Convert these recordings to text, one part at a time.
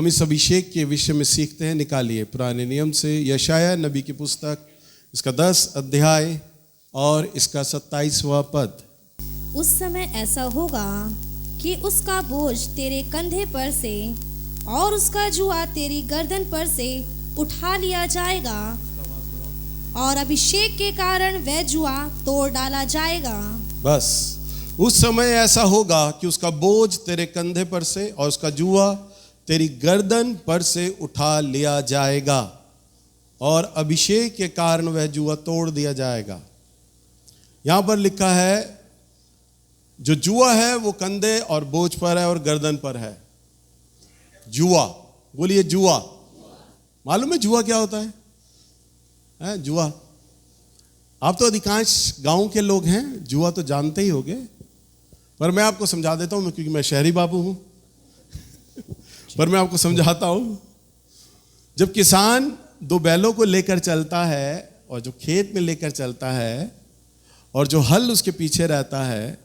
हम इस अभिषेक के विषय में सीखते हैं। निकालिए पुराने नियम से यशायाह नबी की पुस्तक, इसका 10 अध्याय और इसका 27वां पद। उस समय ऐसा होगा कि उसका बोझ तेरे कंधे पर से और उसका जुआ तेरी गर्दन पर से उठा लिया जाएगा, और अभिषेक के कारण वह जुआ तोड़ डाला जाएगा। बस उस समय ऐसा होगा कि उसका बोझ तेरे कंधे पर से और उसका जुआ तेरी गर्दन पर से उठा लिया जाएगा, और अभिषेक के कारण वह जुआ तोड़ दिया जाएगा। यहां पर लिखा है जो जुआ है वो कंधे और बोझ पर है और गर्दन पर है। जुआ, बोलिए जुआ। मालूम है जुआ क्या होता है? जुआ, आप तो अधिकांश गांव के लोग हैं, जुआ तो जानते ही होंगे, पर मैं आपको समझा देता हूं, क्योंकि मैं शहरी बाबू हूं पर मैं आपको समझाता हूं। जब किसान दो बैलों को लेकर चलता है और जो खेत में लेकर चलता है और जो हल उसके पीछे रहता है,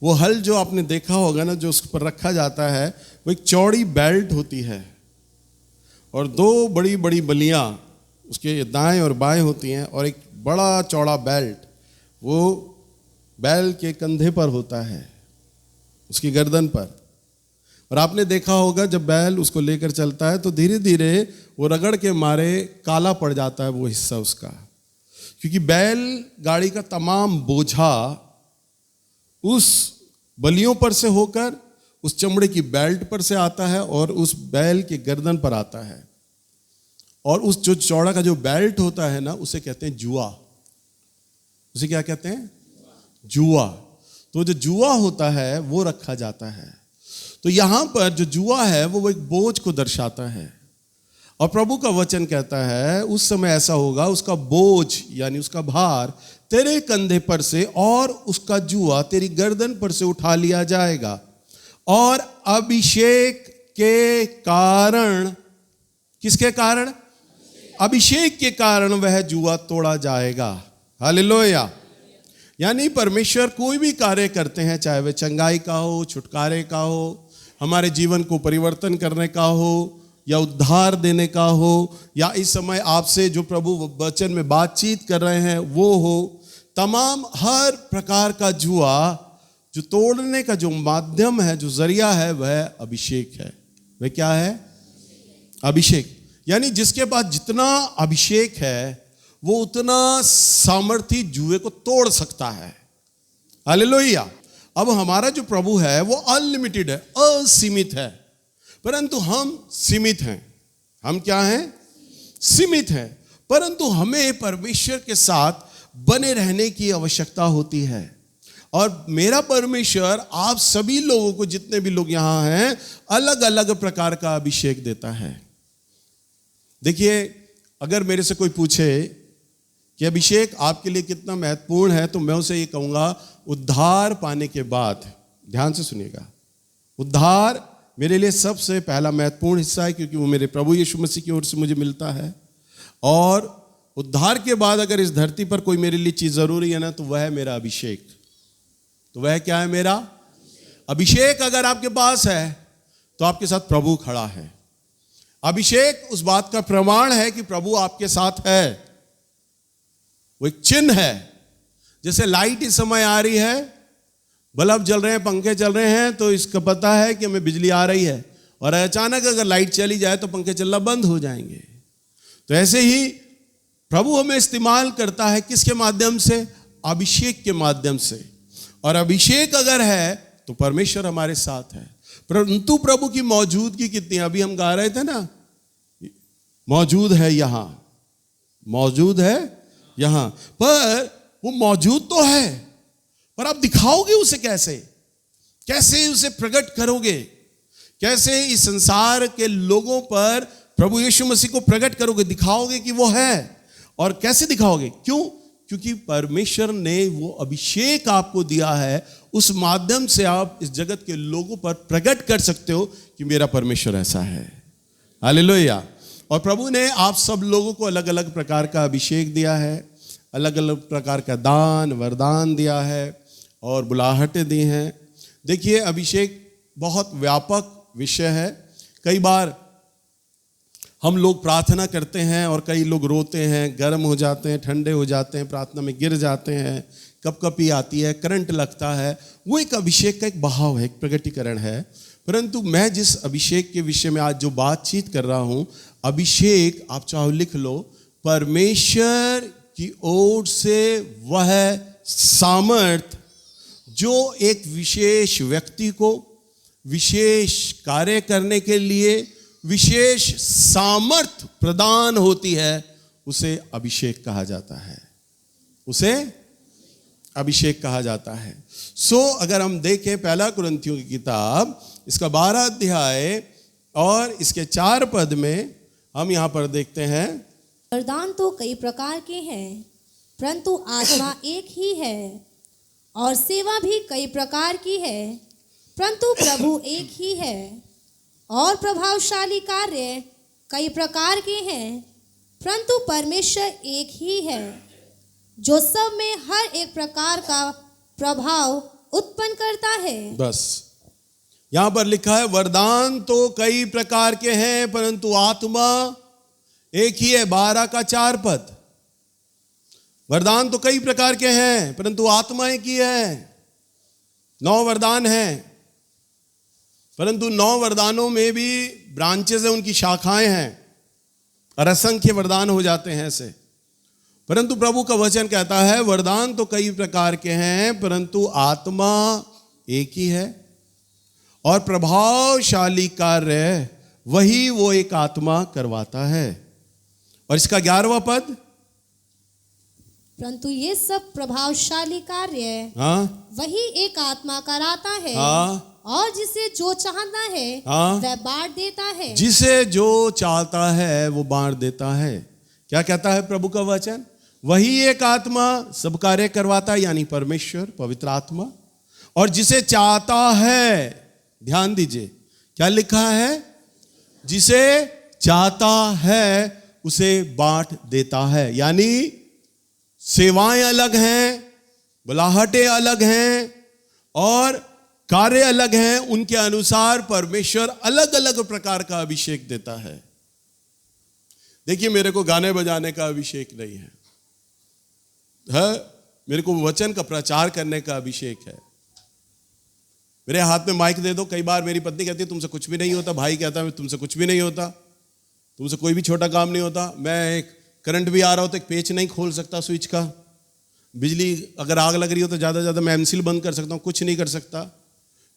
वो हल जो आपने देखा होगा ना, जो उस पर रखा जाता है, वो एक चौड़ी बेल्ट होती है और दो बड़ी बड़ी बलियां उसके दाएं और बाएं होती हैं, और एक बड़ा चौड़ा बेल्ट वो बैल के कंधे पर होता है, उसकी गर्दन पर। और आपने देखा होगा जब बैल उसको लेकर चलता है तो धीरे धीरे वो रगड़ के मारे काला पड़ जाता है वो हिस्सा उसका, क्योंकि बैल गाड़ी का तमाम बोझा उस बलियों पर से होकर उस चमड़े की बेल्ट पर से आता है और उस बैल के गर्दन पर आता है। और उस जो चौड़ा का जो बेल्ट होता है ना, उसे कहते हैं जुआ। उसे क्या कहते हैं? जुआ। तो जो जुआ होता है वो रखा जाता है। तो यहां पर जो जुआ है वो एक बोझ को दर्शाता है, और प्रभु का वचन कहता है उस समय ऐसा होगा, उसका बोझ यानी उसका भार तेरे कंधे पर से और उसका जुआ तेरी गर्दन पर से उठा लिया जाएगा, और अभिषेक के कारण, किसके कारण? अभिषेक के कारण वह जुआ तोड़ा जाएगा। हालेलुया। यानी परमेश्वर कोई भी कार्य करते हैं, चाहे वह चंगाई का हो, छुटकारे का हो, हमारे जीवन को परिवर्तन करने का हो, या उद्धार देने का हो, या इस समय आपसे जो प्रभु वचन में बातचीत कर रहे हैं वो हो, तमाम हर प्रकार का जुआ जो तोड़ने का जो माध्यम है, जो जरिया है, वह अभिषेक है। वह क्या है? अभिषेक। यानी जिसके पास जितना अभिषेक है वो उतना सामर्थी जुए को तोड़ सकता है। हालेलुया। अब हमारा जो प्रभु है वो अनलिमिटेड है, असीमित है, परंतु हम सीमित हैं। हम क्या हैं? सीमित हैं। परंतु हमें परमेश्वर के साथ बने रहने की आवश्यकता होती है, और मेरा परमेश्वर आप सभी लोगों को, जितने भी लोग यहां हैं, अलग अलग प्रकार का अभिषेक देता है। देखिए, अगर मेरे से कोई पूछे कि अभिषेक आपके लिए कितना महत्वपूर्ण है, तो मैं उसे ये कहूंगा, उद्धार पाने के बाद, ध्यान से सुनिएगा, उद्धार मेरे लिए सबसे पहला महत्वपूर्ण हिस्सा है, क्योंकि वो मेरे प्रभु यीशु मसीह की ओर से मुझे मिलता है। और उद्धार के बाद अगर इस धरती पर कोई मेरे लिए चीज जरूरी है ना, तो वह है मेरा अभिषेक। तो वह क्या है? मेरा अभिषेक अगर आपके पास है तो आपके साथ प्रभु खड़ा है। अभिषेक उस बात का प्रमाण है कि प्रभु आपके साथ है, वो एक चिन्ह है। जैसे लाइट इस समय आ रही है, बल्ब जल रहे हैं, पंखे चल रहे हैं, तो इसका पता है कि हमें बिजली आ रही है, और अचानक अगर लाइट चली जाए तो पंखे चलना बंद हो जाएंगे। तो ऐसे ही प्रभु हमें इस्तेमाल करता है, किसके माध्यम से? अभिषेक के माध्यम से। और अभिषेक अगर है तो परमेश्वर हमारे साथ है। परंतु प्रभु की मौजूदगी कितनी? अभी हम गा रहे थे ना, मौजूद है यहां, मौजूद है यहां। पर वो मौजूद तो है, पर आप दिखाओगे उसे कैसे? कैसे उसे प्रकट करोगे? कैसे इस संसार के लोगों पर प्रभु यीशु मसीह को प्रकट करोगे, दिखाओगे कि वो है? और कैसे दिखाओगे? क्यों? क्योंकि परमेश्वर ने वो अभिषेक आपको दिया है, उस माध्यम से आप इस जगत के लोगों पर प्रकट कर सकते हो कि मेरा परमेश्वर ऐसा है। हालेलुया। और प्रभु ने आप सब लोगों को अलग अलग प्रकार का अभिषेक दिया है, अलग अलग प्रकार का दान वरदान दिया है और बुलाहटें दी हैं। देखिए, अभिषेक बहुत व्यापक विषय है। कई बार हम लोग प्रार्थना करते हैं और कई लोग रोते हैं, गर्म हो जाते हैं, ठंडे हो जाते हैं, प्रार्थना में गिर जाते हैं, कपकपी आती है, करंट लगता है। वो एक अभिषेक का एक बहाव है, एक प्रगटीकरण है। परंतु मैं जिस अभिषेक के विषय में आज जो बातचीत कर रहा हूं, अभिषेक आप चाहो लिख लो, परमेश्वर की ओर से वह सामर्थ जो एक विशेष व्यक्ति को विशेष कार्य करने के लिए विशेष सामर्थ प्रदान होती है, उसे अभिषेक कहा जाता है। उसे अभिषेक कहा जाता है। अगर हम देखें पहला कुरिन्थियों की किताब इसका 12 अध्याय और इसके 4 पद में हम यहां पर देखते हैं, वरदान तो कई प्रकार के हैं, परंतु आत्मा एक ही है, और सेवा भी कई प्रकार की है, परंतु प्रभु एक ही है, और प्रभावशाली कार्य कई प्रकार के हैं, परंतु परमेश्वर एक ही है, जो सब में हर एक प्रकार का प्रभाव उत्पन्न करता है। बस यहां पर लिखा है, वरदान तो कई प्रकार के हैं, परंतु आत्मा एक ही है। 12 का 4 पद, वरदान तो कई प्रकार के हैं, परंतु आत्मा एक ही है। 9 वरदान हैं, परंतु 9 वरदानों में भी ब्रांचेस है, उनकी शाखाएं हैं, और असंख्य वरदान हो जाते हैं ऐसे। परंतु प्रभु का वचन कहता है, वरदान तो कई प्रकार के हैं, परंतु आत्मा एक ही है, और प्रभावशाली कार्य वही वो एक आत्मा करवाता है। और इसका 11वां पद, परंतु ये सब प्रभावशाली कार्य वही एक आत्मा कराता है, और जिसे जो चाहता है वह बांट देता है। जिसे जो चाहता है वो बांट देता है। क्या कहता है प्रभु का वचन? वही एक आत्मा सब कार्य करवाता है, यानी परमेश्वर, पवित्र आत्मा, और जिसे चाहता है, ध्यान दीजिए क्या लिखा है, जिसे चाहता है उसे बांट देता है। यानी सेवाएं अलग हैं, बुलाहटें अलग हैं, और कार्य अलग हैं, उनके अनुसार परमेश्वर अलग अलग प्रकार का अभिषेक देता है। देखिए, मेरे को गाने बजाने का अभिषेक नहीं है, मेरे को वचन का प्रचार करने का अभिषेक है। मेरे हाथ में माइक दे दो, कई बार मेरी पत्नी कहती है तुमसे कुछ भी नहीं होता, भाई कहता है तुमसे कुछ भी नहीं होता, तुमसे कोई भी छोटा काम नहीं होता। मैं एक करंट भी आ रहा हो तो एक पेच नहीं खोल सकता स्विच का, बिजली अगर आग लग रही हो तो ज़्यादा मैं एमसील बंद कर सकता हूँ, कुछ नहीं कर सकता।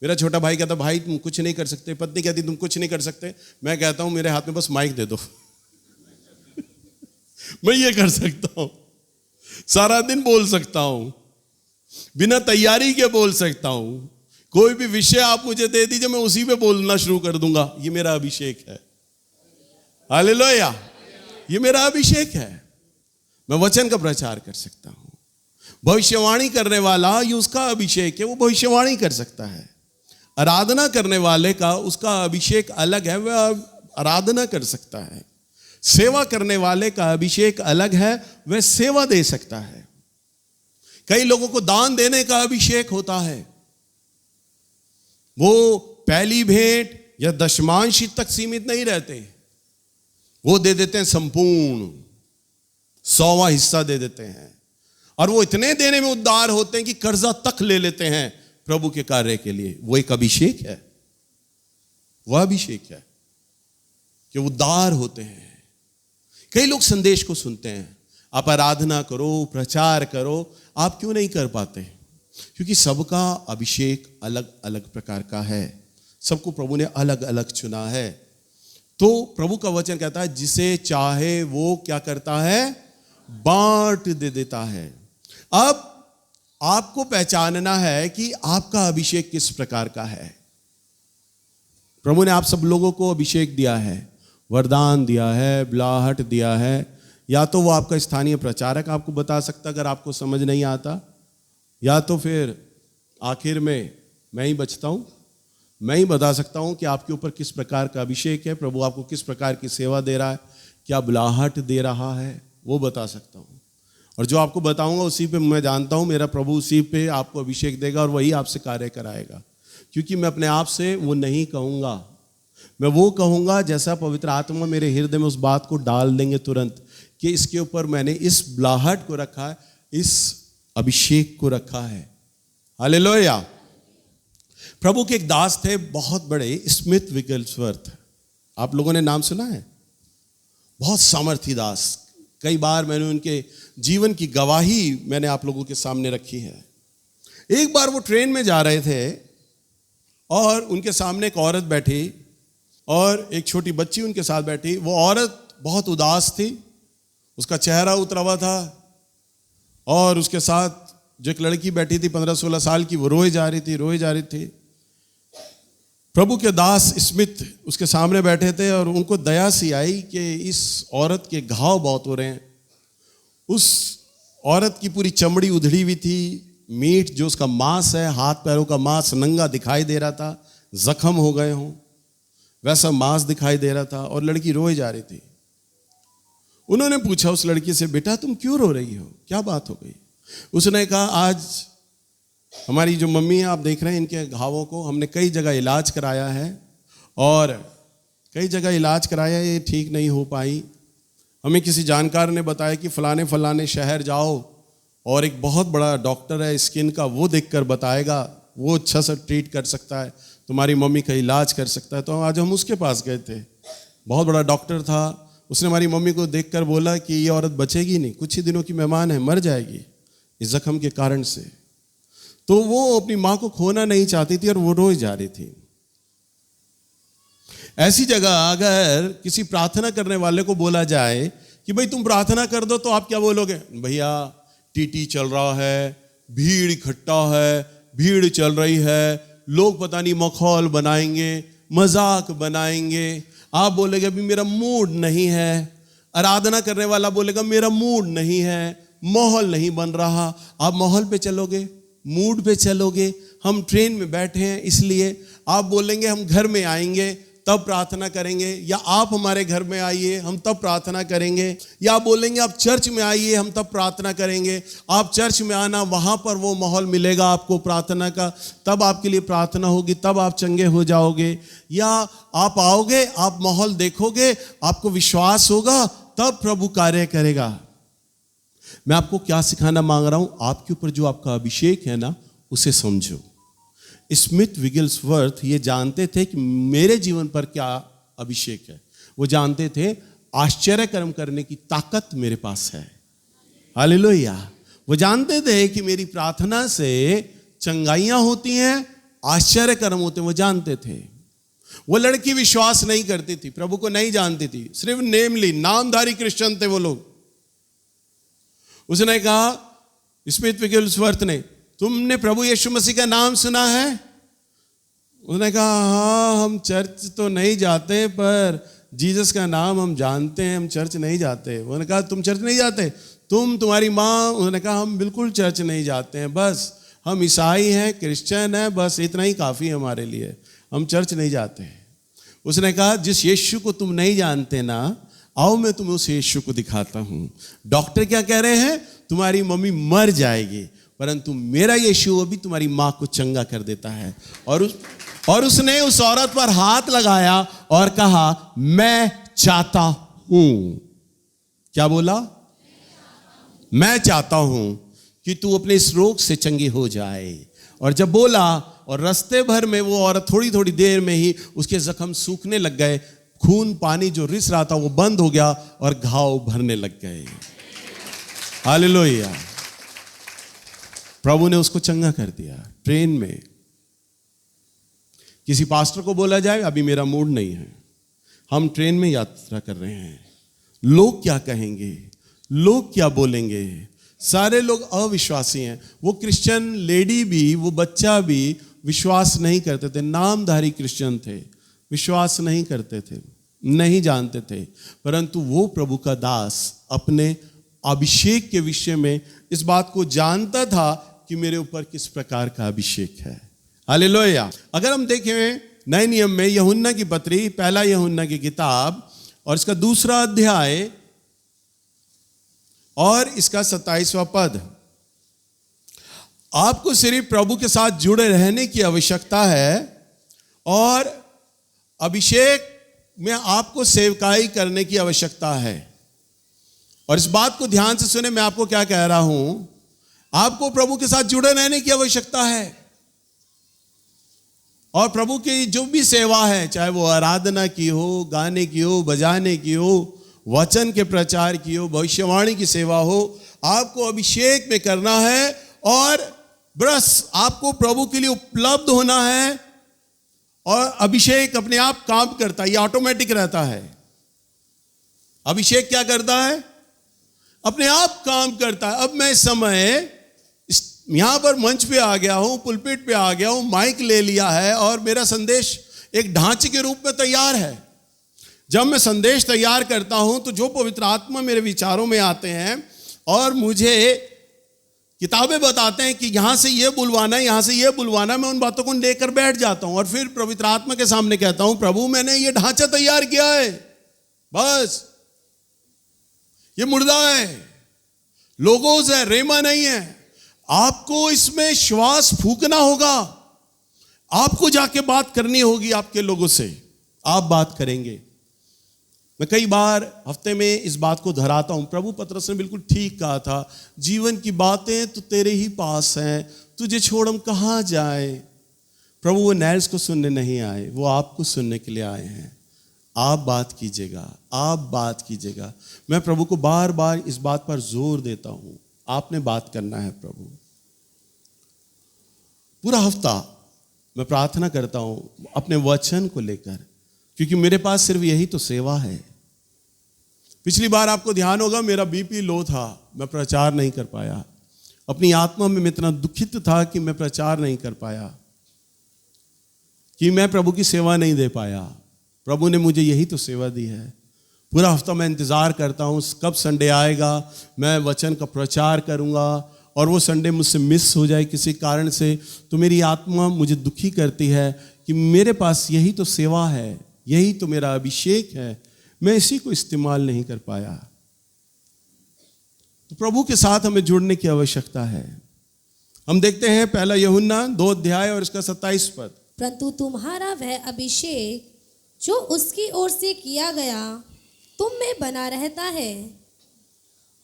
मेरा छोटा भाई कहता भाई तुम कुछ नहीं कर सकते, पत्नी कहती तुम कुछ नहीं कर सकते। मैं कहता हूँ मेरे हाथ में बस माइक दे दो मैं ये कर सकता हूँ, सारा दिन बोल सकता हूँ, बिना तैयारी के बोल सकता हूँ। कोई भी विषय आप मुझे दे दीजिए, मैं उसी पे बोलना शुरू कर दूंगा। ये मेरा अभिषेक है, हालेलुया, ये मेरा अभिषेक है। मैं वचन का प्रचार कर सकता हूं। भविष्यवाणी करने वाला ये उसका अभिषेक है, वो भविष्यवाणी कर सकता है। आराधना करने वाले का उसका अभिषेक अलग है, वह आराधना कर सकता है। सेवा करने वाले का अभिषेक अलग है, वह सेवा दे सकता है। कई लोगों को दान देने का अभिषेक होता है, वो पहली भेंट या दशमांश तक सीमित नहीं रहते, वो दे देते हैं संपूर्ण 100वां हिस्सा दे देते हैं, और वो इतने देने में उदार होते हैं कि कर्जा तक ले लेते हैं प्रभु के कार्य के लिए। वो एक अभिषेक है, वह अभिषेक है कि उदार होते हैं। कई लोग संदेश को सुनते हैं, आप आराधना करो, प्रचार करो, आप क्यों नहीं कर पाते? क्योंकि सबका अभिषेक अलग अलग प्रकार का है, सबको प्रभु ने अलग अलग चुना है। तो प्रभु का वचन कहता है जिसे चाहे वो क्या करता है, बांट दे देता है। अब आपको पहचानना है कि आपका अभिषेक किस प्रकार का है। प्रभु ने आप सब लोगों को अभिषेक दिया है, वरदान दिया है, बुलाहट दिया है। या तो वो आपका स्थानीय प्रचारक आपको बता सकता अगर आपको समझ नहीं आता, या तो फिर आखिर में मैं ही बचता हूँ, मैं ही बता सकता हूँ कि आपके ऊपर किस प्रकार का अभिषेक है, प्रभु आपको किस प्रकार की सेवा दे रहा है, क्या बुलाहट दे रहा है, वो बता सकता हूँ। और जो आपको बताऊंगा उसी पे मैं जानता हूँ मेरा प्रभु उसी पे आपको अभिषेक देगा और वही आपसे कार्य कराएगा। क्योंकि मैं अपने आप से वो नहीं कहूँगा, मैं वो कहूँगा जैसा पवित्र आत्मा मेरे हृदय में उस बात को डाल देंगे तुरंत कि इसके ऊपर मैंने इस बुलाहट को रखा है, इस अभिषेक को रखा है। हालेलुया। प्रभु के एक दास थे बहुत बड़े, स्मिथ विगलस्वर्थ। आप लोगों ने नाम सुना है? बहुत सामर्थी दास। कई बार मैंने उनके जीवन की गवाही मैंने आप लोगों के सामने रखी है। एक बार वो ट्रेन में जा रहे थे और उनके सामने एक औरत बैठी और एक छोटी बच्ची उनके साथ बैठी। वो औरत बहुत उदास थी, उसका चेहरा उतरा हुआ था और उसके साथ जो एक लड़की बैठी थी 15-16 साल की, वो रोए जा रही थी। प्रभु के दास स्मिथ उसके सामने बैठे थे और उनको दया सी आई कि इस औरत के घाव बहुत हो रहे हैं। उस औरत की पूरी चमड़ी उधड़ी हुई थी, मीट जो उसका मांस है, हाथ पैरों का मांस नंगा दिखाई दे रहा था, जख्म हो गए हों वैसा मांस दिखाई दे रहा था और लड़की रोए जा रही थी। उन्होंने पूछा उस लड़की से, बेटा तुम क्यों रो रही हो, क्या बात हो गई? उसने कहा, आज हमारी जो मम्मी है, आप देख रहे हैं इनके घावों को, हमने कई जगह इलाज कराया है और कई जगह इलाज कराया, ये ठीक नहीं हो पाई। हमें किसी जानकार ने बताया कि फलाने शहर जाओ और एक बहुत बड़ा डॉक्टर है स्किन का, वो देखकर बताएगा, वो अच्छा सा ट्रीट कर सकता है, तुम्हारी मम्मी का इलाज कर सकता है। तो आज हम उसके पास गए थे। बहुत बड़ा डॉक्टर था। उसने हमारी मम्मी को देखकर बोला कि ये औरत बचेगी नहीं, कुछ ही दिनों की मेहमान है, मर जाएगी इस जख्म के कारण से। तो वो अपनी माँ को खोना नहीं चाहती थी और वो रोई जा रही थी। ऐसी जगह अगर किसी प्रार्थना करने वाले को बोला जाए कि भाई तुम प्रार्थना कर दो, तो आप क्या बोलोगे? भैया टीटी चल रहा है, भीड़ इकट्ठा है, भीड़ चल रही है, लोग पता नहीं मखौल बनाएंगे, मजाक बनाएंगे। आप बोलेगे अभी मेरा मूड नहीं है। आराधना करने वाला बोलेगा मेरा मूड नहीं है, माहौल नहीं बन रहा। आप माहौल पे चलोगे, मूड पे चलोगे। हम ट्रेन में बैठे हैं इसलिए आप बोलेंगे हम घर में आएंगे तब प्रार्थना करेंगे, या आप हमारे घर में आइए हम तब प्रार्थना करेंगे, या आप बोलेंगे आप चर्च में आइए हम तब प्रार्थना करेंगे। आप चर्च में आना, वहाँ पर वो माहौल मिलेगा आपको प्रार्थना का, तब आपके लिए प्रार्थना होगी, तब आप चंगे हो जाओगे। या आप आओगे, आप माहौल देखोगे, आपको विश्वास होगा, तब प्रभु कार्य करेगा। मैं आपको क्या सिखाना मांग रहा हूं, आपके ऊपर जो आपका अभिषेक है ना, उसे समझो। स्मिथ विगलस्वर्थ ये जानते थे कि मेरे जीवन पर क्या अभिषेक है। वो जानते थे आश्चर्य कर्म करने की ताकत मेरे पास है। हालेलुया। वो जानते थे कि मेरी प्रार्थना से चंगाइयां होती हैं, आश्चर्य कर्म होते हैं, वो जानते थे। वो लड़की विश्वास नहीं करती थी, प्रभु को नहीं जानती थी, सिर्फ नेमली नामधारी क्रिश्चियन थे वो लोग। उसने कहा, स्मिथ विगलस्वर्थ ने, तुमने प्रभु यीशु मसीह का नाम सुना है? उसने कहा हाँ, हम चर्च तो नहीं जाते पर जीसस का नाम हम जानते हैं, हम चर्च नहीं जाते। उन्होंने कहा तुम चर्च नहीं जाते, तुम्हारी माँ? उन्होंने कहा हम बिल्कुल चर्च नहीं जाते हैं, बस हम ईसाई हैं, क्रिश्चियन हैं, बस इतना ही काफ़ी है हमारे लिए, हम चर्च नहीं जाते हैं। उसने कहा जिस यीशु को तुम नहीं जानते ना, आओ मैं तुम्हें उस यीशु को दिखाता हूँ। डॉक्टर क्या कह रहे हैं? तुम्हारी मम्मी मर जाएगी, परंतु मेरा यीशु अभी तुम्हारी माँ को चंगा कर देता है। और उसने उस औरत पर हाथ लगाया और कहा मैं चाहता हूं। क्या बोला? मैं चाहता हूं कि तू अपने इस रोग से चंगी हो जाए। और जब बोला, और रास्ते भर में वो औरत थोड़ी देर में ही उसके जख्म सूखने लग गए, खून पानी जो रिस रहा था वो बंद हो गया और घाव भरने लग गए। हालेलुया। प्रभु ने उसको चंगा कर दिया। ट्रेन में किसी पास्टर को बोला जाए अभी मेरा मूड नहीं है, हम ट्रेन में यात्रा कर रहे हैं, लोग क्या कहेंगे, लोग क्या बोलेंगे? सारे लोग अविश्वासी हैं। वो क्रिश्चियन लेडी भी, वो बच्चा भी विश्वास नहीं करते थे। नामधारी क्रिश्चियन थे, विश्वास नहीं करते थे, नहीं जानते थे, परंतु वो प्रभु का दास अपने अभिषेक के विषय में इस बात को जानता था कि मेरे ऊपर किस प्रकार का अभिषेक है। हालेलुया। अगर हम देखें नए नियम में यूहन्ना की पत्री, पहला यूहन्ना की किताब और इसका 2 अध्याय और इसका 27वां पद, आपको सिर्फ प्रभु के साथ जुड़े रहने की आवश्यकता है और अभिषेक में आपको सेवकाई करने की आवश्यकता है। और इस बात को ध्यान से सुने, मैं आपको क्या कह रहा हूं, आपको प्रभु के साथ जुड़े रहने की आवश्यकता है। और प्रभु की जो भी सेवा है, चाहे वो आराधना की हो, गाने की हो, बजाने की हो, वचन के प्रचार की हो, भविष्यवाणी की सेवा हो, आपको अभिषेक में करना है। और बस आपको प्रभु के लिए उपलब्ध होना है। और अभिषेक अपने आप काम करता है, ये ऑटोमेटिक रहता है। अभिषेक क्या करता है? अपने आप काम करता है। अब मैं इस समय यहां पर मंच पे आ गया हूं, पुलपिट पे आ गया हूं, माइक ले लिया है और मेरा संदेश एक ढांचे के रूप में तैयार है। जब मैं संदेश तैयार करता हूं तो जो पवित्र आत्मा मेरे विचारों में आते हैं और मुझे किताबें बताते हैं कि यहां से ये बुलवाना है, यहां से ये बुलवाना है, मैं उन बातों को लेकर बैठ जाता हूं और फिर पवित्र आत्मा के सामने कहता हूं, प्रभु मैंने ये ढांचा तैयार किया है, बस ये मुर्दा है, लोगोस है, रेमा नहीं है। आपको इसमें श्वास फूकना होगा, आपको जाके बात करनी होगी आपके लोगों से, आप बात करेंगे। मैं कई बार हफ्ते में इस बात को दोहराता हूं, प्रभु पतरस ने बिल्कुल ठीक कहा था, जीवन की बातें तो तेरे ही पास हैं, तुझे छोड़ हम कहां जाए। प्रभु वो नैल्स को सुनने नहीं आए, वो आपको सुनने के लिए आए हैं। आप बात कीजिएगा, आप बात कीजिएगा। मैं प्रभु को बार बार इस बात पर जोर देता हूं, आपने बात करना है। प्रभु पूरा हफ्ता मैं प्रार्थना करता हूं अपने वचन को लेकर, क्योंकि मेरे पास सिर्फ यही तो सेवा है। पिछली बार आपको ध्यान होगा मेरा बीपी लो था, मैं प्रचार नहीं कर पाया। अपनी आत्मा में मैं इतना दुखित था कि मैं प्रचार नहीं कर पाया, कि मैं प्रभु की सेवा नहीं दे पाया। प्रभु ने मुझे यही तो सेवा दी है। पूरा हफ्ता मैं इंतज़ार करता हूँ कब संडे आएगा, मैं वचन का प्रचार करूँगा, और वो संडे मुझसे मिस हो जाए किसी कारण से तो मेरी आत्मा मुझे दुखी करती है कि मेरे पास यही तो सेवा है, यही तो मेरा अभिषेक है, मैं इसी को इस्तेमाल नहीं कर पाया। तो प्रभु के साथ हमें जुड़ने की आवश्यकता है। हम देखते हैं पहला यूहन्ना 2 अध्याय और इसका 27 पद। परंतु तुम्हारा वह अभिषेक जो उसकी ओर से किया गया तुम में बना रहता है,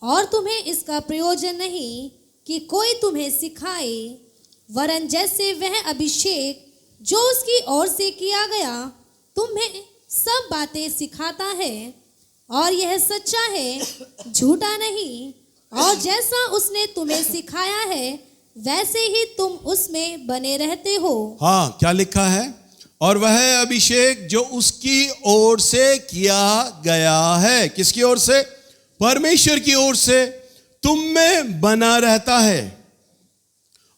और तुम्हें इसका प्रयोजन नहीं कि कोई तुम्हें सिखाए, वरन जैसे वह अभिषेक जो उसकी ओर से किया गया तुम्हें सब बातें सिखाता है, और यह सच्चा है, झूठा नहीं। और जैसा उसने तुम्हें सिखाया है वैसे ही तुम उसमें बने रहते हो। हाँ, क्या लिखा है? और वह अभिषेक जो उसकी ओर से किया गया है, किसकी ओर से? परमेश्वर की ओर से, तुम में बना रहता है,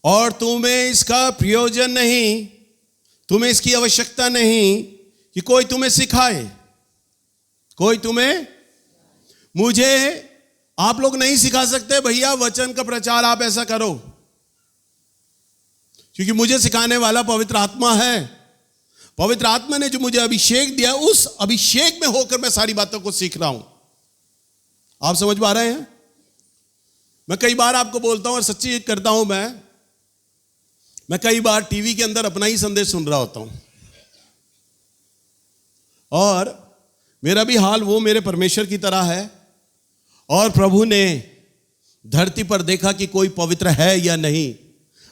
और तुम्हें इसका प्रयोजन नहीं, तुम्हें इसकी आवश्यकता नहीं कि कोई तुम्हें सिखाए, कोई तुम्हें, मुझे आप लोग नहीं सिखा सकते भैया वचन का प्रचार आप ऐसा करो, क्योंकि मुझे सिखाने वाला पवित्र आत्मा है। पवित्र आत्मा ने जो मुझे अभिषेक दिया, उस अभिषेक में होकर मैं सारी बातों को सीख रहा हूं। आप समझ पा रहे हैं? मैं कई बार आपको बोलता हूं और सच्ची करता हूं, मैं कई बार टीवी के अंदर अपना ही संदेश सुन रहा होता हूं, और मेरा भी हाल वो मेरे परमेश्वर की तरह है। और प्रभु ने धरती पर देखा कि कोई पवित्र है या नहीं,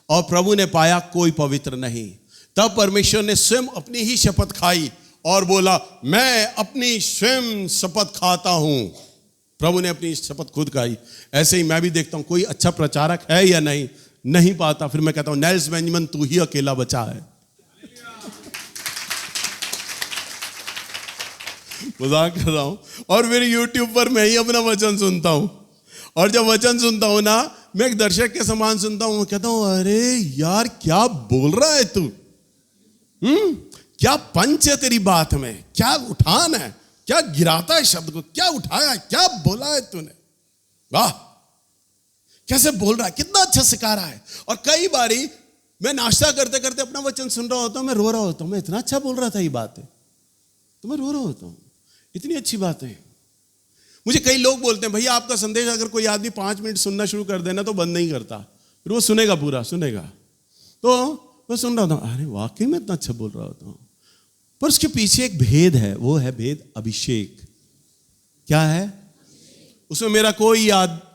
और प्रभु ने पाया कोई पवित्र नहीं। तब परमेश्वर ने स्वयं अपनी ही शपथ खाई और बोला, मैं अपनी स्वयं शपथ खाता हूं। प्रभु ने अपनी शपथ खुद खाई। ऐसे ही मैं भी देखता हूं कोई अच्छा प्रचारक है या नहीं पाता, फिर मैं कहता हूं नेल्स बेंजामिन तू ही अकेला बचा है। मजाक कर रहा हूं। और फिर YouTube पर मैं ही अपना वचन सुनता हूं, और जब वचन सुनता हूं ना, मैं एक दर्शक के समान सुनता हूं, कहता हूं अरे यार क्या बोल रहा है तू, क्या पंच है तेरी बात में, क्या उठान है, क्या गिराता है शब्द को, क्या उठाया, क्या बोला है तूने, वाह कैसे बोल रहा है, कितना अच्छा सिखा रहा है। और कई बारी मैं नाश्ता करते करते अपना वचन सुन रहा होता हूं, मैं रो रहा होता हूं, मैं इतना अच्छा बोल रहा था ये बात है, तो मैं रो रहा होता हूं, इतनी अच्छी बात है। मुझे कई लोग बोलते हैं भैया आपका संदेश अगर कोई आदमी 5 मिनट सुनना शुरू कर देना तो बंद नहीं करता, फिर वो सुनेगा, पूरा सुनेगा। तो मैं सुन रहा था, अरे वाकई में इतना अच्छा बोल रहा होता हूँ। पर उसके पीछे एक भेद है, वो है भेद अभिषेक। क्या है? उसमें मेरा कोई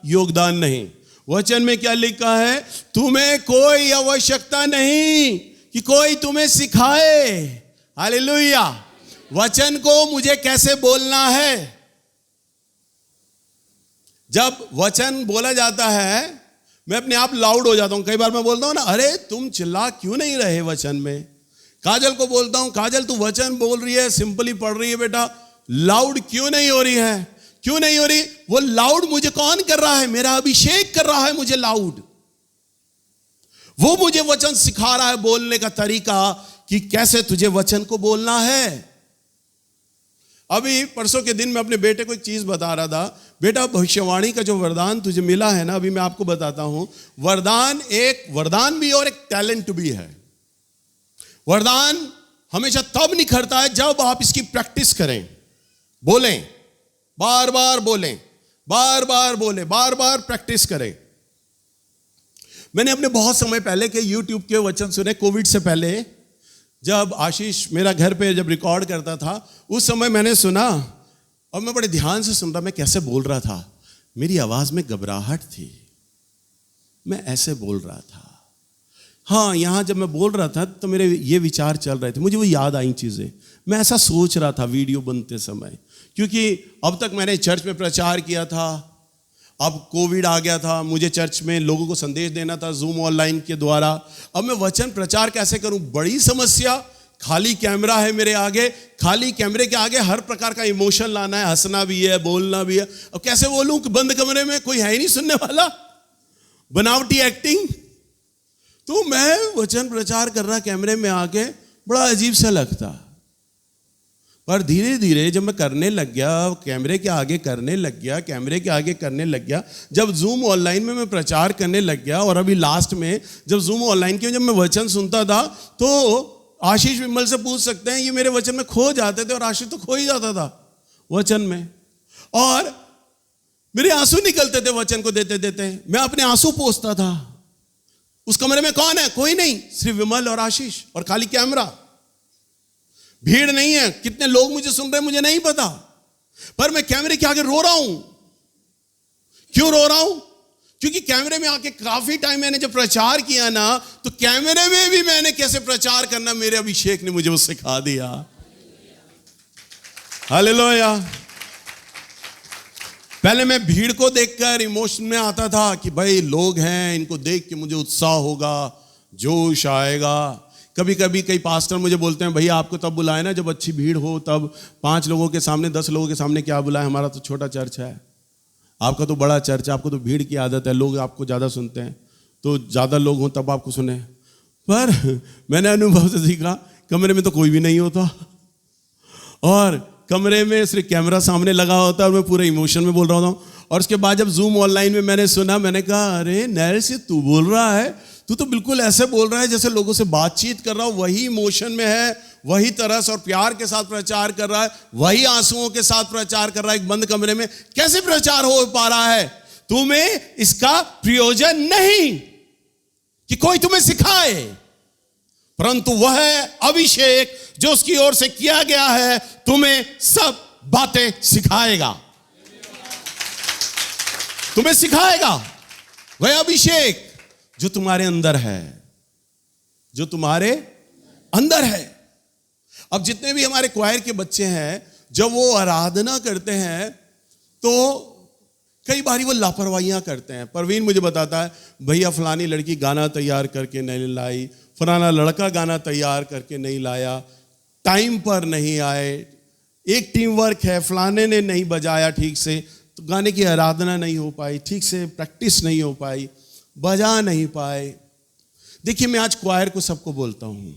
योगदान नहीं। वचन में क्या लिखा है? तुम्हें कोई आवश्यकता नहीं कि कोई तुम्हें सिखाए। हालेलुया। वचन को मुझे कैसे बोलना है। जब वचन बोला जाता है मैं अपने आप लाउड हो जाता हूं। कई बार मैं बोलता हूं ना, अरे तुम चिल्ला क्यों नहीं रहे वचन में। काजल को बोलता हूं, काजल तू वचन बोल रही है, सिंपली पढ़ रही है बेटा, लाउड क्यों नहीं हो रही है? क्यों नहीं हो रही? वो लाउड मुझे कौन कर रहा है? मेरा अभिषेक कर रहा है मुझे लाउड। वो मुझे वचन सिखा रहा है बोलने का तरीका कि कैसे तुझे वचन को बोलना है। अभी परसों के दिन मैं अपने बेटे को एक चीज बता रहा था, बेटा भविष्यवाणी का जो वरदान तुझे मिला है ना, अभी मैं आपको बताता हूं, वरदान एक वरदान भी और एक टैलेंट भी है। वरदान हमेशा तब निखरता है जब आप इसकी प्रैक्टिस करें, बोलें, बार बार बोलें, बार बार बोलें, बार बार प्रैक्टिस करें। मैंने अपने बहुत समय पहले के YouTube के वचन सुने, कोविड से पहले, जब आशीष मेरा घर पे जब रिकॉर्ड करता था, उस समय मैंने सुना और मैं बड़े ध्यान से सुन रहा, मैं कैसे बोल रहा था। मेरी आवाज में घबराहट थी, मैं ऐसे बोल रहा था। हाँ, यहां जब मैं बोल रहा था तो मेरे ये विचार चल रहे थे, मुझे वो याद आई चीजें। मैं ऐसा सोच रहा था वीडियो बनते समय, क्योंकि अब तक मैंने चर्च में प्रचार किया था, अब कोविड आ गया था, मुझे चर्च में लोगों को संदेश देना था जूम ऑनलाइन के द्वारा। अब मैं वचन प्रचार कैसे करूं? बड़ी समस्या। खाली कैमरा है मेरे आगे, खाली कैमरे के आगे हर प्रकार का इमोशन लाना है, हंसना भी है, बोलना भी है। अब कैसे बोलूं कि बंद कमरे में कोई है ही नहीं सुनने वाला, बनावटी एक्टिंग। तो मैं वचन प्रचार कर रहा कैमरे में आके, बड़ा अजीब सा लगता। पर धीरे धीरे जब मैं करने लग गया, कैमरे के आगे करने लग गया, कैमरे के आगे करने लग गया, जब जूम ऑनलाइन में मैं प्रचार करने लग गया, और अभी लास्ट में जब जूम ऑनलाइन के जब मैं वचन सुनता था, तो आशीष विमल से पूछ सकते हैं, ये मेरे वचन में खो जाते थे, और आशीष तो खो ही जाता था वचन में, और मेरे आंसू निकलते थे वचन को देते देते। मैं अपने आंसू पोंछता था। उस कमरे में कौन है? कोई नहीं, सिर्फ विमल और आशीष और खाली कैमरा। भीड़ नहीं है, कितने लोग मुझे सुन रहे हैं मुझे नहीं पता, पर मैं कैमरे के आगे रो रहा हूं। क्यों रो रहा हूं? क्योंकि कैमरे में आके काफी टाइम मैंने जब प्रचार किया ना, तो कैमरे में भी मैंने कैसे प्रचार करना, मेरे अभिषेक ने मुझे वो सिखा दिया। हालेलुया। पहले मैं भीड़ को देखकर इमोशन में आता था कि भाई लोग हैं, इनको देख के मुझे उत्साह होगा, जोश आएगा। कभी कभी कई पास्टर मुझे बोलते हैं, भैया आपको तब बुलाए ना जब अच्छी भीड़ हो, तब 5 लोगों के सामने 10 लोगों के सामने क्या बुलाए, हमारा तो छोटा चर्च है, आपका तो बड़ा चर्च है, आपको तो भीड़ की आदत है, लोग आपको ज़्यादा सुनते हैं, तो ज़्यादा लोग हों तब आपको सुने। पर मैंने अनुभव से सीखा, कमरे में तो कोई भी नहीं होता, और कमरे में सिर्फ कैमरा सामने लगा होता है, और मैं पूरे इमोशन में बोल रहा हूँ। और उसके बाद जब जूम ऑनलाइन में मैंने सुना, मैंने कहा अरे नैल से तू बोल रहा है, तू तो बिल्कुल ऐसे बोल रहा है जैसे लोगों से बातचीत कर रहा हो, वही इमोशन में है, वही तरस और प्यार के साथ प्रचार कर रहा है, वही आंसुओं के साथ प्रचार कर रहा है। एक बंद कमरे में कैसे प्रचार हो पा रहा है? तुम्हें इसका प्रयोजन नहीं कि कोई तुम्हें सिखाए, परंतु वह अभिषेक जो उसकी ओर से किया गया है तुम्हें सब बातें सिखाएगा, तुम्हें सिखाएगा। वह अभिषेक जो तुम्हारे अंदर है, जो तुम्हारे अंदर है। अब जितने भी हमारे क्वायर के बच्चे हैं, जब वो आराधना करते हैं तो कई बारी वो लापरवाहियां करते हैं। परवीन मुझे बताता है, भैया फलानी लड़की गाना तैयार करके नहीं लाई, फलाना लड़का गाना तैयार करके नहीं लाया, टाइम पर नहीं आए, एक टीम वर्क है, फलाने ने नहीं बजाया ठीक से, तो गाने की आराधना नहीं हो पाई, ठीक से प्रैक्टिस नहीं हो पाई, बजा नहीं पाए। देखिए, मैं आज क्वायर को सबको बोलता हूं,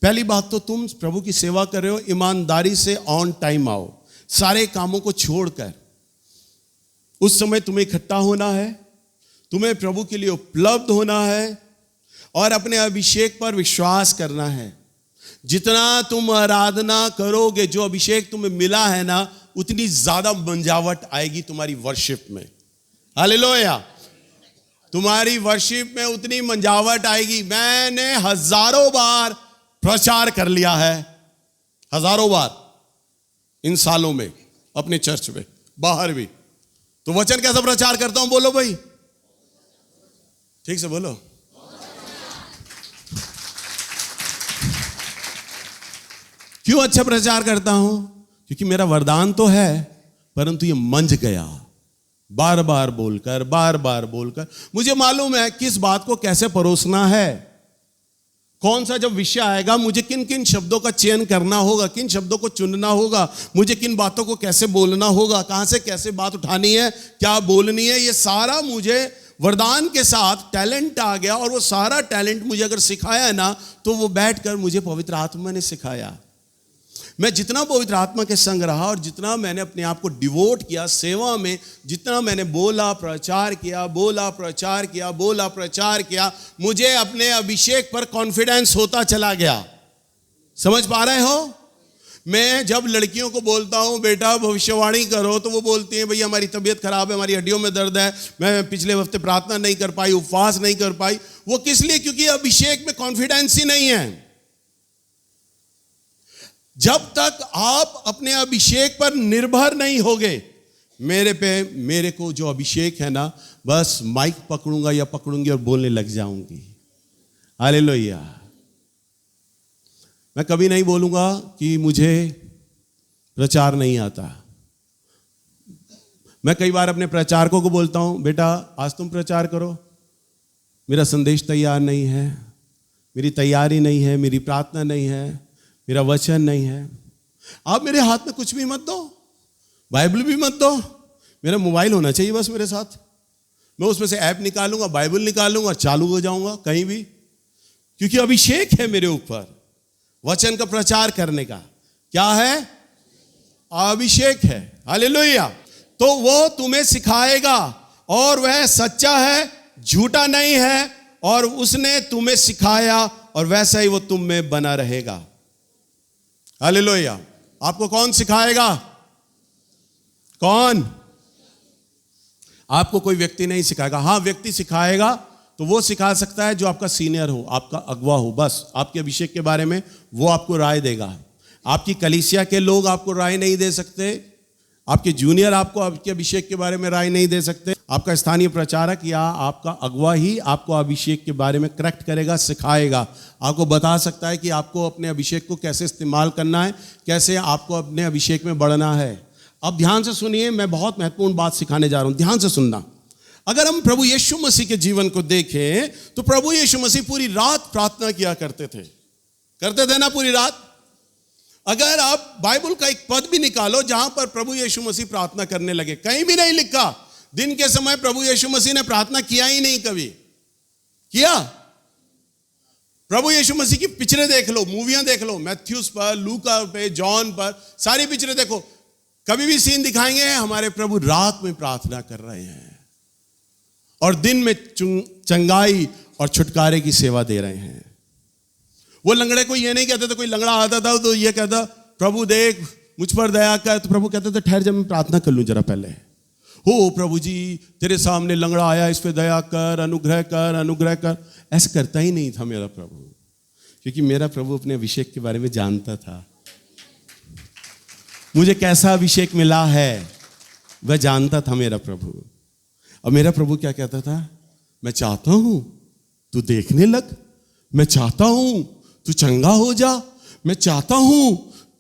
पहली बात तो तुम प्रभु की सेवा कर रहे हो, ईमानदारी से ऑन टाइम आओ, सारे कामों को छोड़कर। उस समय तुम्हें इकट्ठा होना है, तुम्हें प्रभु के लिए उपलब्ध होना है और अपने अभिषेक पर विश्वास करना है। जितना तुम आराधना करोगे, जो अभिषेक तुम्हें मिला है ना, उतनी ज्यादा मंजावट आएगी तुम्हारी वर्शिप में। हालेलुया। तुम्हारी वर्शिप में उतनी मंजावट आएगी। मैंने हजारों बार प्रचार कर लिया है, हजारों बार इन सालों में, अपने चर्च में, बाहर भी। तो वचन कैसा प्रचार करता हूं? बोलो भाई, ठीक से बोलो। क्यों अच्छा प्रचार करता हूं? क्योंकि मेरा वरदान तो है, परंतु ये मंझ गया बार बार बोलकर। मुझे मालूम है किस बात को कैसे परोसना है, कौन सा जब विषय आएगा मुझे किन किन शब्दों का चयन करना होगा, किन शब्दों को चुनना होगा, मुझे किन बातों को कैसे बोलना होगा, कहां से कैसे बात उठानी है, क्या बोलनी है, ये सारा मुझे वरदान के साथ टैलेंट आ गया। और वो सारा टैलेंट मुझे अगर सिखाया है ना, तो वो बैठकर मुझे पवित्र आत्मा ने सिखाया। मैं जितना पवित्र आत्मा के संग रहा और जितना मैंने अपने आप को डिवोट किया सेवा में, जितना मैंने बोला प्रचार किया, मुझे अपने अभिषेक पर कॉन्फिडेंस होता चला गया। समझ पा रहे हो? मैं जब लड़कियों को बोलता हूं बेटा भविष्यवाणी करो, तो वो बोलती हैं भैया हमारी तबीयत खराब है, हमारी हड्डियों में दर्द है, मैं पिछले हफ्ते प्रार्थना नहीं कर पाई, उपवास नहीं कर पाई। वो किस लिए? क्योंकि अभिषेक में कॉन्फिडेंस ही नहीं है। जब तक आप अपने अभिषेक पर निर्भर नहीं होगे, मेरे को जो अभिषेक है ना, बस माइक पकड़ूंगा या पकड़ूंगी और बोलने लग जाऊंगी। हालेलुया। मैं कभी नहीं बोलूंगा कि मुझे प्रचार नहीं आता। मैं कई बार अपने प्रचारकों को बोलता हूं बेटा आज तुम प्रचार करो, मेरा संदेश तैयार नहीं है, मेरी तैयारी नहीं है, मेरी प्रार्थना नहीं है, मेरा वचन नहीं है। आप मेरे हाथ में कुछ भी मत दो, बाइबल भी मत दो, मेरा मोबाइल होना चाहिए बस मेरे साथ। मैं उसमें से ऐप निकालूंगा, बाइबल निकालूंगा, चालू हो जाऊंगा कहीं भी, क्योंकि अभिषेक है मेरे ऊपर वचन का प्रचार करने का। क्या है? अभिषेक है। हालेलुया। तो वो तुम्हें सिखाएगा और वह सच्चा है, झूठा नहीं है, और उसने तुम्हें सिखाया और वैसा ही वो तुम में बना रहेगा। हालेलुया। आपको कौन सिखाएगा? कौन? आपको कोई व्यक्ति नहीं सिखाएगा। हाँ, व्यक्ति सिखाएगा तो वो सिखा सकता है जो आपका सीनियर हो, आपका अगवा हो, बस आपके अभिषेक के बारे में वो आपको राय देगा। आपकी कलीसिया के लोग आपको राय नहीं दे सकते, आपके जूनियर आपको आपके अभिषेक के बारे में राय नहीं दे सकते। आपका स्थानीय प्रचारक या आपका अगवा ही आपको अभिषेक के बारे में करेक्ट करेगा, सिखाएगा, आपको बता सकता है कि आपको अपने अभिषेक को कैसे इस्तेमाल करना है, कैसे आपको अपने अभिषेक में बढ़ना है। अब ध्यान से सुनिए, मैं बहुत महत्वपूर्ण बात सिखाने जा रहा हूं, ध्यान से सुनना। अगर हम प्रभु यीशु मसीह के जीवन को देखें तो प्रभु यीशु मसीह पूरी रात प्रार्थना किया करते थे ना, पूरी रात। अगर आप बाइबल का एक पद भी निकालो जहां पर प्रभु यीशु मसीह प्रार्थना करने लगे, कहीं भी नहीं लिखा दिन के समय प्रभु यीशु मसीह ने प्रार्थना किया ही नहीं। कभी किया? प्रभु यीशु मसीह की पिक्चरें देख लो, मूवियां देख लो, मैथ्यूस पर, लूका पे, जॉन पर, सारी पिक्चरें देखो, कभी भी सीन दिखाएंगे हमारे प्रभु रात में प्रार्थना कर रहे हैं और दिन में चंगाई और छुटकारे की सेवा दे रहे हैं। वो लंगड़े को ये नहीं कहते थे, कोई लंगड़ा आता था तो ये कहता प्रभु देख मुझ पर दया कर, तो प्रभु कहते थे ठहर जब मैं प्रार्थना कर लूं जरा पहले। हो प्रभु जी तेरे सामने लंगड़ा आया, इस पे दया कर, अनुग्रह कर, अनुग्रह कर। ऐसा करता ही नहीं था मेरा प्रभु, क्योंकि मेरा प्रभु अपने अभिषेक के बारे में जानता था। मुझे कैसा अभिषेक मिला है वह जानता था मेरा प्रभु। और मेरा प्रभु क्या कहता था? मैं चाहता हूं तू देखने लग, मैं चाहता हूं तू चंगा हो जा, मैं चाहता हूं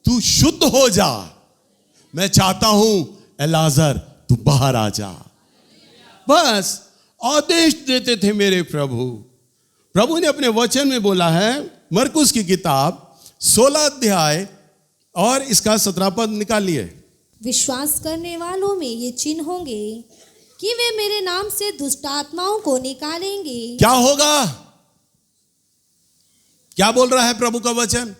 तू शुद्ध हो जा, मैं चाहता हूं एलाजर तू बाहर आ जा। बस आदेश देते थे मेरे प्रभु। प्रभु ने अपने वचन में बोला है, मरकुस की किताब 16 अध्याय और इसका 17 पद निकालिए। विश्वास करने वालों में ये चिन्ह होंगे कि वे मेरे नाम से दुष्ट आत्माओं को निकालेंगे। क्या होगा? क्या बोल रहा है प्रभु का वचन?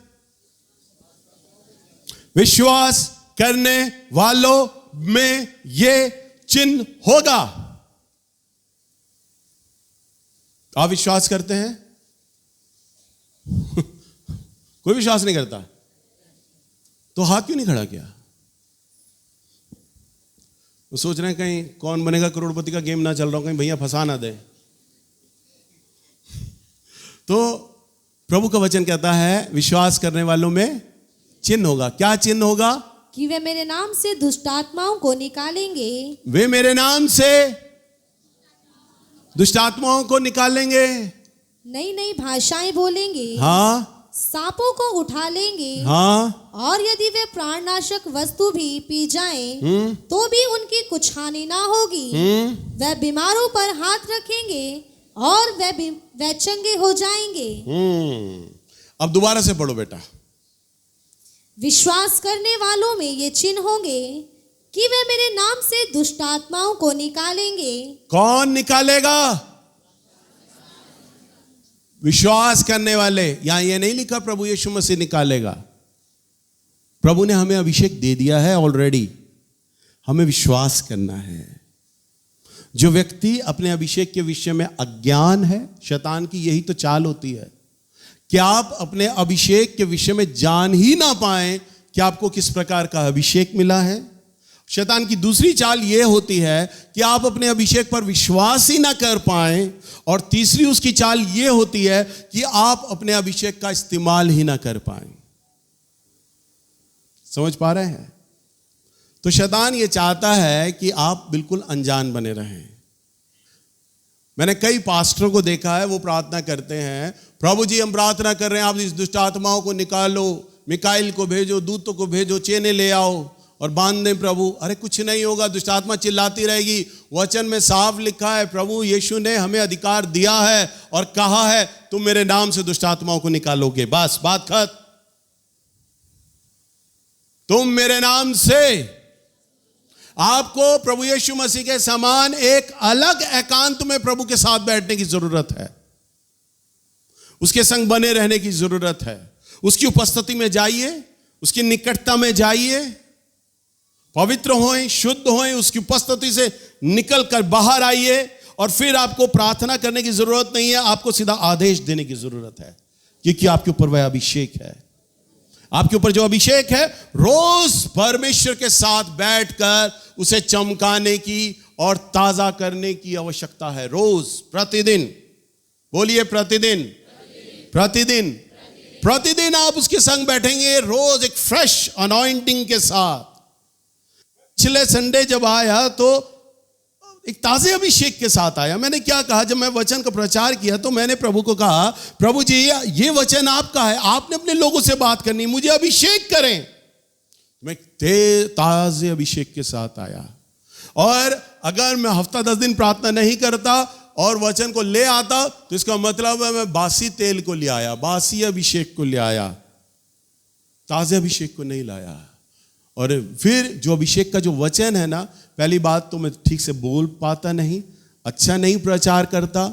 विश्वास करने वालों में ये चिन्ह होगा। आप विश्वास करते हैं? कोई विश्वास नहीं करता तो हाथ क्यों नहीं खड़ा किया? वो सोच रहे हैं कहीं कौन बनेगा करोड़पति का गेम ना चल रहा हो, कहीं भैया फंसा ना दे। तो प्रभु का वचन कहता है विश्वास करने वालों में चिन्ह होगा। क्या चिन्ह होगा? कि वे मेरे नाम से दुष्ट आत्माओं को निकालेंगे। वे मेरे नाम से दुष्ट आत्माओं को निकालेंगे, नई नई भाषाएं बोलेंगे, हाँ सांपों को उठा लेंगे, हाँ, और यदि वे प्राणनाशक वस्तु भी पी जाएं, तो भी उनकी कुछ हानि ना होगी। वे बीमारों पर हाथ रखेंगे और वे चंगे हो जाएंगे। अब दोबारा से पढ़ो बेटा। विश्वास करने वालों में ये चिन्ह होंगे कि वे मेरे नाम से दुष्ट आत्माओं को निकालेंगे। कौन निकालेगा? विश्वास करने वाले। यहां ये नहीं लिखा प्रभु यीशु मसीह निकालेगा। प्रभु ने हमें अभिषेक दे दिया है ऑलरेडी, हमें विश्वास करना है। जो व्यक्ति अपने अभिषेक के विषय में अज्ञान है, शैतान की यही तो चाल होती है कि आप अपने अभिषेक के विषय में जान ही ना पाए कि आपको किस प्रकार का अभिषेक मिला है। शैतान की दूसरी चाल यह होती है कि आप अपने अभिषेक पर विश्वास ही ना कर पाए, और तीसरी उसकी चाल यह होती है कि आप अपने अभिषेक का इस्तेमाल ही ना कर पाए। समझ पा रहे हैं? तो शैतान यह चाहता है कि आप बिल्कुल अनजान बने रहें। मैंने कई पास्टरों को देखा है, वो प्रार्थना करते हैं, प्रभु जी हम प्रार्थना कर रहे हैं आप इस दुष्ट आत्माओं को निकालो, मिकाइल को भेजो, दूतों को भेजो, चेने ले आओ और बांध दें प्रभु। अरे कुछ नहीं होगा, दुष्ट आत्मा चिल्लाती रहेगी। वचन में साफ लिखा है, प्रभु यीशु ने हमें अधिकार दिया है और कहा है तुम मेरे नाम से दुष्ट आत्माओं को निकालोगे। बस बात खत्म। तुम मेरे नाम से। आपको प्रभु यीशु मसीह के समान एक अलग एकांत में प्रभु के साथ बैठने की जरूरत है, उसके संग बने रहने की जरूरत है। उसकी उपस्थिति में जाइए, उसकी निकटता में जाइए, पवित्र होएं, शुद्ध होएं, उसकी उपस्थिति से निकल कर बाहर आइए। और फिर आपको प्रार्थना करने की जरूरत नहीं है, आपको सीधा आदेश देने की जरूरत है, क्योंकि आपके ऊपर वह अभिषेक है। आपके ऊपर जो अभिषेक है, रोज परमेश्वर के साथ बैठकर उसे चमकाने की और ताजा करने की आवश्यकता है। रोज, प्रतिदिन। बोलिए प्रतिदिन। प्रतिदिन प्रतिदिन आप उसके संग बैठेंगे, रोज एक फ्रेश अनॉइंटिंग के साथ। पिछले संडे जब आया तो एक ताजे अभिषेक के साथ आया। मैंने क्या कहा, जब मैं वचन का प्रचार किया तो मैंने प्रभु को कहा, प्रभु जी ये वचन आपका है, आपने अपने लोगों से बात करनी, मुझे अभिषेक करें। मैं ताजे अभिषेक के साथ आया। और अगर मैं हफ्ता 10 दिन प्रार्थना नहीं करता और वचन को ले आता तो इसका मतलब है मैं बासी तेल को ले आया, बासी अभिषेक को ले आया, ताजे अभिषेक को नहीं लाया। और फिर जो अभिषेक का जो वचन है ना, पहली बात तो मैं ठीक से बोल पाता नहीं, अच्छा नहीं प्रचार करता,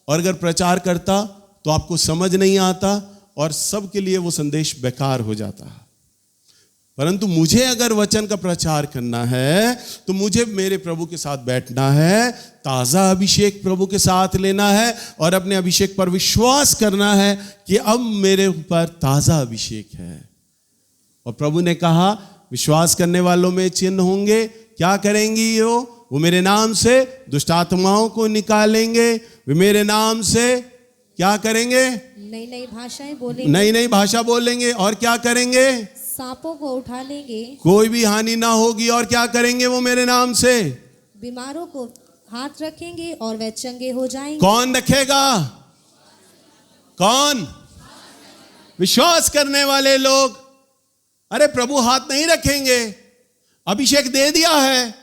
और अगर प्रचार करता तो आपको समझ नहीं आता और सबके लिए वो संदेश बेकार हो जाता। परंतु मुझे अगर वचन का प्रचार करना है तो मुझे मेरे प्रभु के साथ बैठना है, ताजा अभिषेक प्रभु के साथ लेना है और अपने अभिषेक पर विश्वास करना है कि अब मेरे ऊपर ताजा अभिषेक है। और प्रभु ने कहा विश्वास करने वालों में चिन्ह होंगे। क्या करेंगी वो मेरे नाम से दुष्ट आत्माओं को निकालेंगे, वे मेरे नाम से क्या करेंगे? नई नई भाषाएं बोलेंगे, नई नई भाषा बोलेंगे। और क्या करेंगे? सांपों को उठा लेंगे, कोई भी हानि ना होगी। और क्या करेंगे वो मेरे नाम से? बीमारों को हाथ रखेंगे और वे चंगे हो जाएंगे। कौन रखेगा? कौन? विश्वास करने वाले लोग। अरे प्रभु हाथ नहीं रखेंगे, अभिषेक दे दिया है।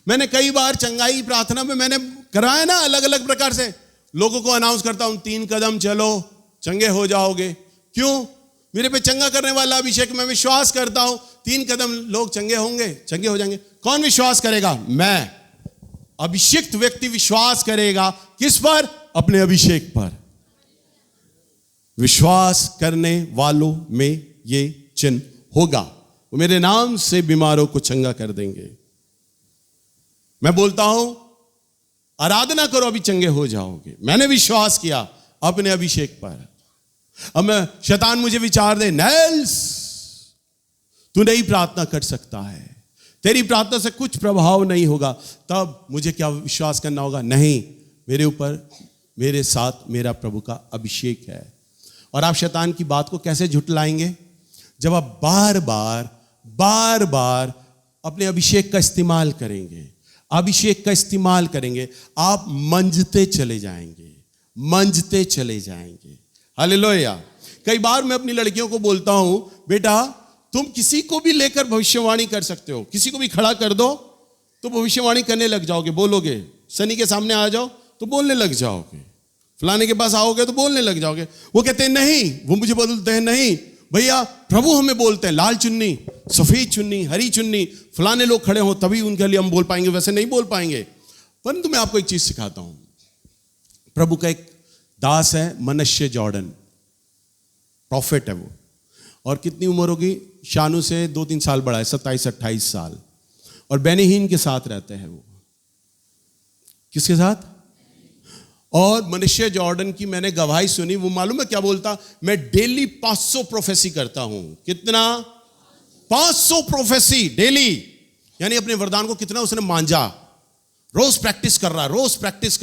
मैंने कई बार चंगाई प्रार्थना में मैंने कराया ना, अलग अलग प्रकार से लोगों को अनाउंस करता हूं, 3 कदम चलो चंगे हो जाओगे। क्यों? मेरे पे चंगा करने वाला अभिषेक, मैं विश्वास करता हूं 3 कदम लोग चंगे होंगे, चंगे हो जाएंगे। कौन विश्वास करेगा? मैं। अभिषिक्त व्यक्ति विश्वास करेगा। किस पर? अपने अभिषेक पर। विश्वास करने वालों में ये चिन्ह होगा, वो मेरे नाम से बीमारों को चंगा कर देंगे। मैं बोलता हूं आराधना करो, अभी चंगे हो जाओगे। मैंने विश्वास किया अपने अभिषेक पर। अब मैं, शैतान मुझे विचार दे, नेल्स तू नहीं प्रार्थना कर सकता है, तेरी प्रार्थना से कुछ प्रभाव नहीं होगा, तब मुझे क्या विश्वास करना होगा? नहीं, मेरे ऊपर, मेरे साथ मेरा प्रभु का अभिषेक है। और आप शैतान की बात को कैसे झुटलाएंगे? जब आप बार बार अपने अभिषेक का इस्तेमाल करेंगे, अभिषेक का इस्तेमाल करेंगे, आप मंजते चले जाएंगे। हालेलुया। कई बार मैं अपनी लड़कियों को बोलता हूं, बेटा तुम किसी को भी लेकर भविष्यवाणी कर सकते हो, किसी को भी खड़ा कर दो तो भविष्यवाणी करने लग जाओगे, बोलोगे। सनी के सामने आ जाओ तो बोलने लग जाओगे, फलाने के पास आओगे तो बोलने लग जाओगे। वो कहते हैं नहीं, वो मुझे बोलते हैं नहीं भैया, प्रभु हमें बोलते हैं लाल चुन्नी, सफेद चुन्नी, हरी चुन्नी, फलाने लोग खड़े हो तभी उनके लिए हम बोल पाएंगे, वैसे नहीं बोल पाएंगे। परंतु मैं आपको एक चीज सिखाता हूं। प्रभु का एक दास है मनश्शे जॉर्डन, प्रॉफिट है वो, और कितनी उम्र होगी, शानू से 2-3 साल बड़ा है, 27-28 साल, और बेनीहीन के साथ रहते हैं वो। किसके साथ? और मनश्शे जॉर्डन की मैंने गवाही सुनी। वो मालूम है क्या बोलता, मैं डेली 500 प्रोफेसी करता हूं। कितना? 500 प्रोफेसी डेली, यानी अपने वरदान को कितना उसने मांझा, रोज प्रैक्टिस कर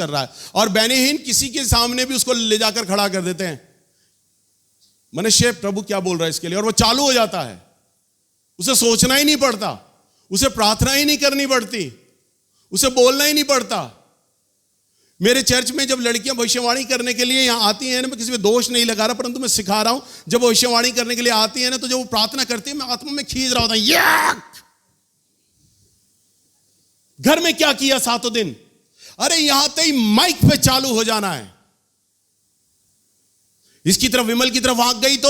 रहा है। और बेनीहीन किसी के सामने भी उसको ले जाकर खड़ा कर देते हैं, मनश्शे प्रभु क्या बोल रहा है इसके लिए, और वो चालू हो जाता है। उसे सोचना ही नहीं पड़ता, उसे प्रार्थना ही नहीं करनी पड़ती, उसे बोलना ही नहीं पड़ता। मेरे चर्च में जब लड़कियां भविष्यवाणी करने के लिए यहां आती हैं ना, मैं किसी में दोष नहीं लगा रहा, परंतु मैं सिखा रहा हूं, जब भविष्यवाणी करने के लिए आती है ना, तो जब वो प्रार्थना करती है, मैं आत्मा में खींच रहा होता हूं, घर में क्या किया 7 दिन, अरे यहां तक माइक पे चालू हो जाना है। इसकी तरफ विमल की तरफ आंख गई तो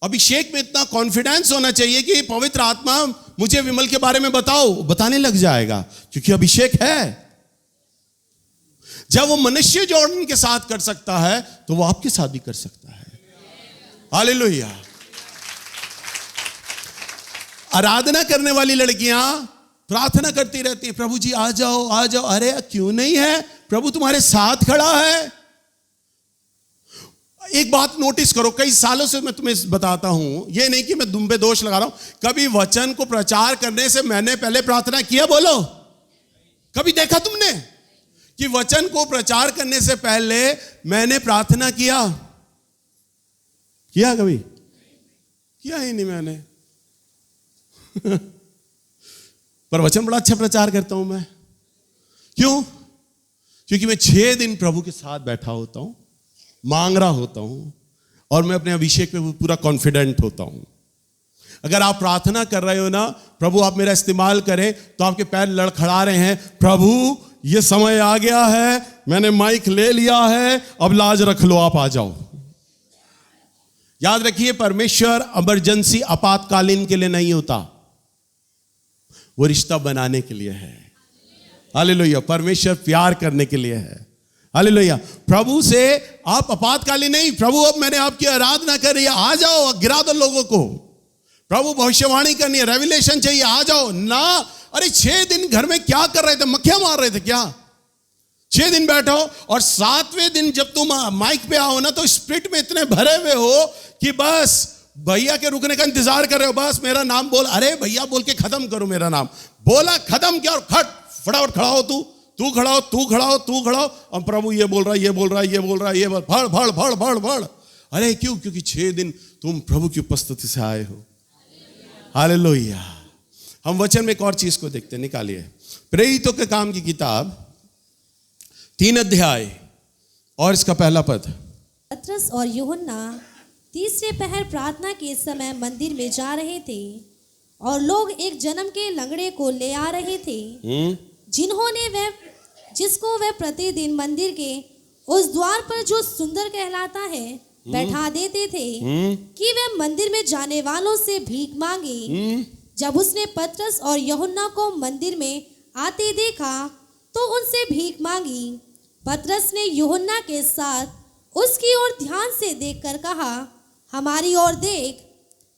अभिषेक में इतना कॉन्फिडेंस होना चाहिए कि पवित्र आत्मा मुझे विमल के बारे में बताओ, बताने लग जाएगा, क्योंकि अभिषेक है। जब वो मनश्शे जॉर्डन के साथ कर सकता है तो वो आपके साथ भी कर सकता है। हालेलुया। आराधना करने वाली लड़कियां प्रार्थना करती रहती हैं, प्रभु जी आ जाओ आ जाओ। अरे क्यों नहीं है, प्रभु तुम्हारे साथ खड़ा है। एक बात नोटिस करो, कई सालों से मैं तुम्हें बताता हूं, यह नहीं कि मैं तुम पे दोष लगा रहा हूं, कभी वचन को प्रचार करने से मैंने पहले प्रार्थना किया? बोलो, कभी देखा तुमने कि वचन को प्रचार करने से पहले मैंने प्रार्थना किया? कभी किया ही नहीं मैंने। पर वचन बड़ा अच्छा प्रचार करता हूं मैं। क्यों? क्योंकि मैं 6 दिन प्रभु के साथ बैठा होता हूं, मांग रहा होता हूं, और मैं अपने अभिषेक में पूरा कॉन्फिडेंट होता हूं। अगर आप प्रार्थना कर रहे हो ना, प्रभु आप मेरा इस्तेमाल करें, तो आपके पैर लड़खड़ा रहे हैं, प्रभु ये समय आ गया है, मैंने माइक ले लिया है, अब लाज रख लो, आप आ जाओ। याद रखिए, परमेश्वर इमरजेंसी आपातकालीन के लिए नहीं होता, वो रिश्ता बनाने के लिए है। हालेलुया। परमेश्वर प्यार करने के लिए है। हालेलुया। प्रभु से आप आपातकालीन नहीं, प्रभु अब मैंने आपकी आराधना कर रही है, आ जाओ, गिरा दो लोगों को। प्रभु भविष्यवाणी करनी है, रेवलेशन चाहिए, आ जाओ ना। अरे 6 दिन घर में क्या कर रहे थे, मक्खियां मार रहे थे क्या? 6 दिन बैठो, और 7वें दिन जब तुम माइक पे आओ ना, तो स्पिरिट में इतने भरे हुए हो कि बस भैया के रुकने का इंतजार कर रहे हो, बस मेरा नाम बोल, अरे भैया बोल के खत्म करो मेरा नाम, बोला खत्म किया, और फटाफट खड़ा हो, तू खड़ा हो, तू खड़ा हो, तू खड़ा हो, और प्रभु ये बोल रहा है, ये बोल रहा है, ये बोल रहा है, ये भड़ भड़ भड़ भड़ भड़। अरे क्यों? क्योंकि 6 दिन तुम प्रभु की उपस्थिति से आए हो। हालेलुया। हम वचन में एक और चीज को देखते हैं, निकालिए प्रेरितों के काम की किताब 3 अध्याय और इसका पहला पद। पतरस और यूहन्ना तीसरे पहर प्रार्थना के समय मंदिर में जा रहे थे, और लोग एक जन्म के लंगड़े को ले आ रहे थे, जिसको वह प्रतिदिन मंदिर के उस द्वार पर जो सुंदर कहलाता है बैठा देते थे, कि वह मंदिर में जाने वालों से भीख मांगे। जब उसने पतरस और यूहन्ना को मंदिर में आते देखा तो उनसे भीख मांगी। पतरस ने यूहन्ना के साथ उसकी ओर ध्यान से देखकर कहा, हमारी ओर देख।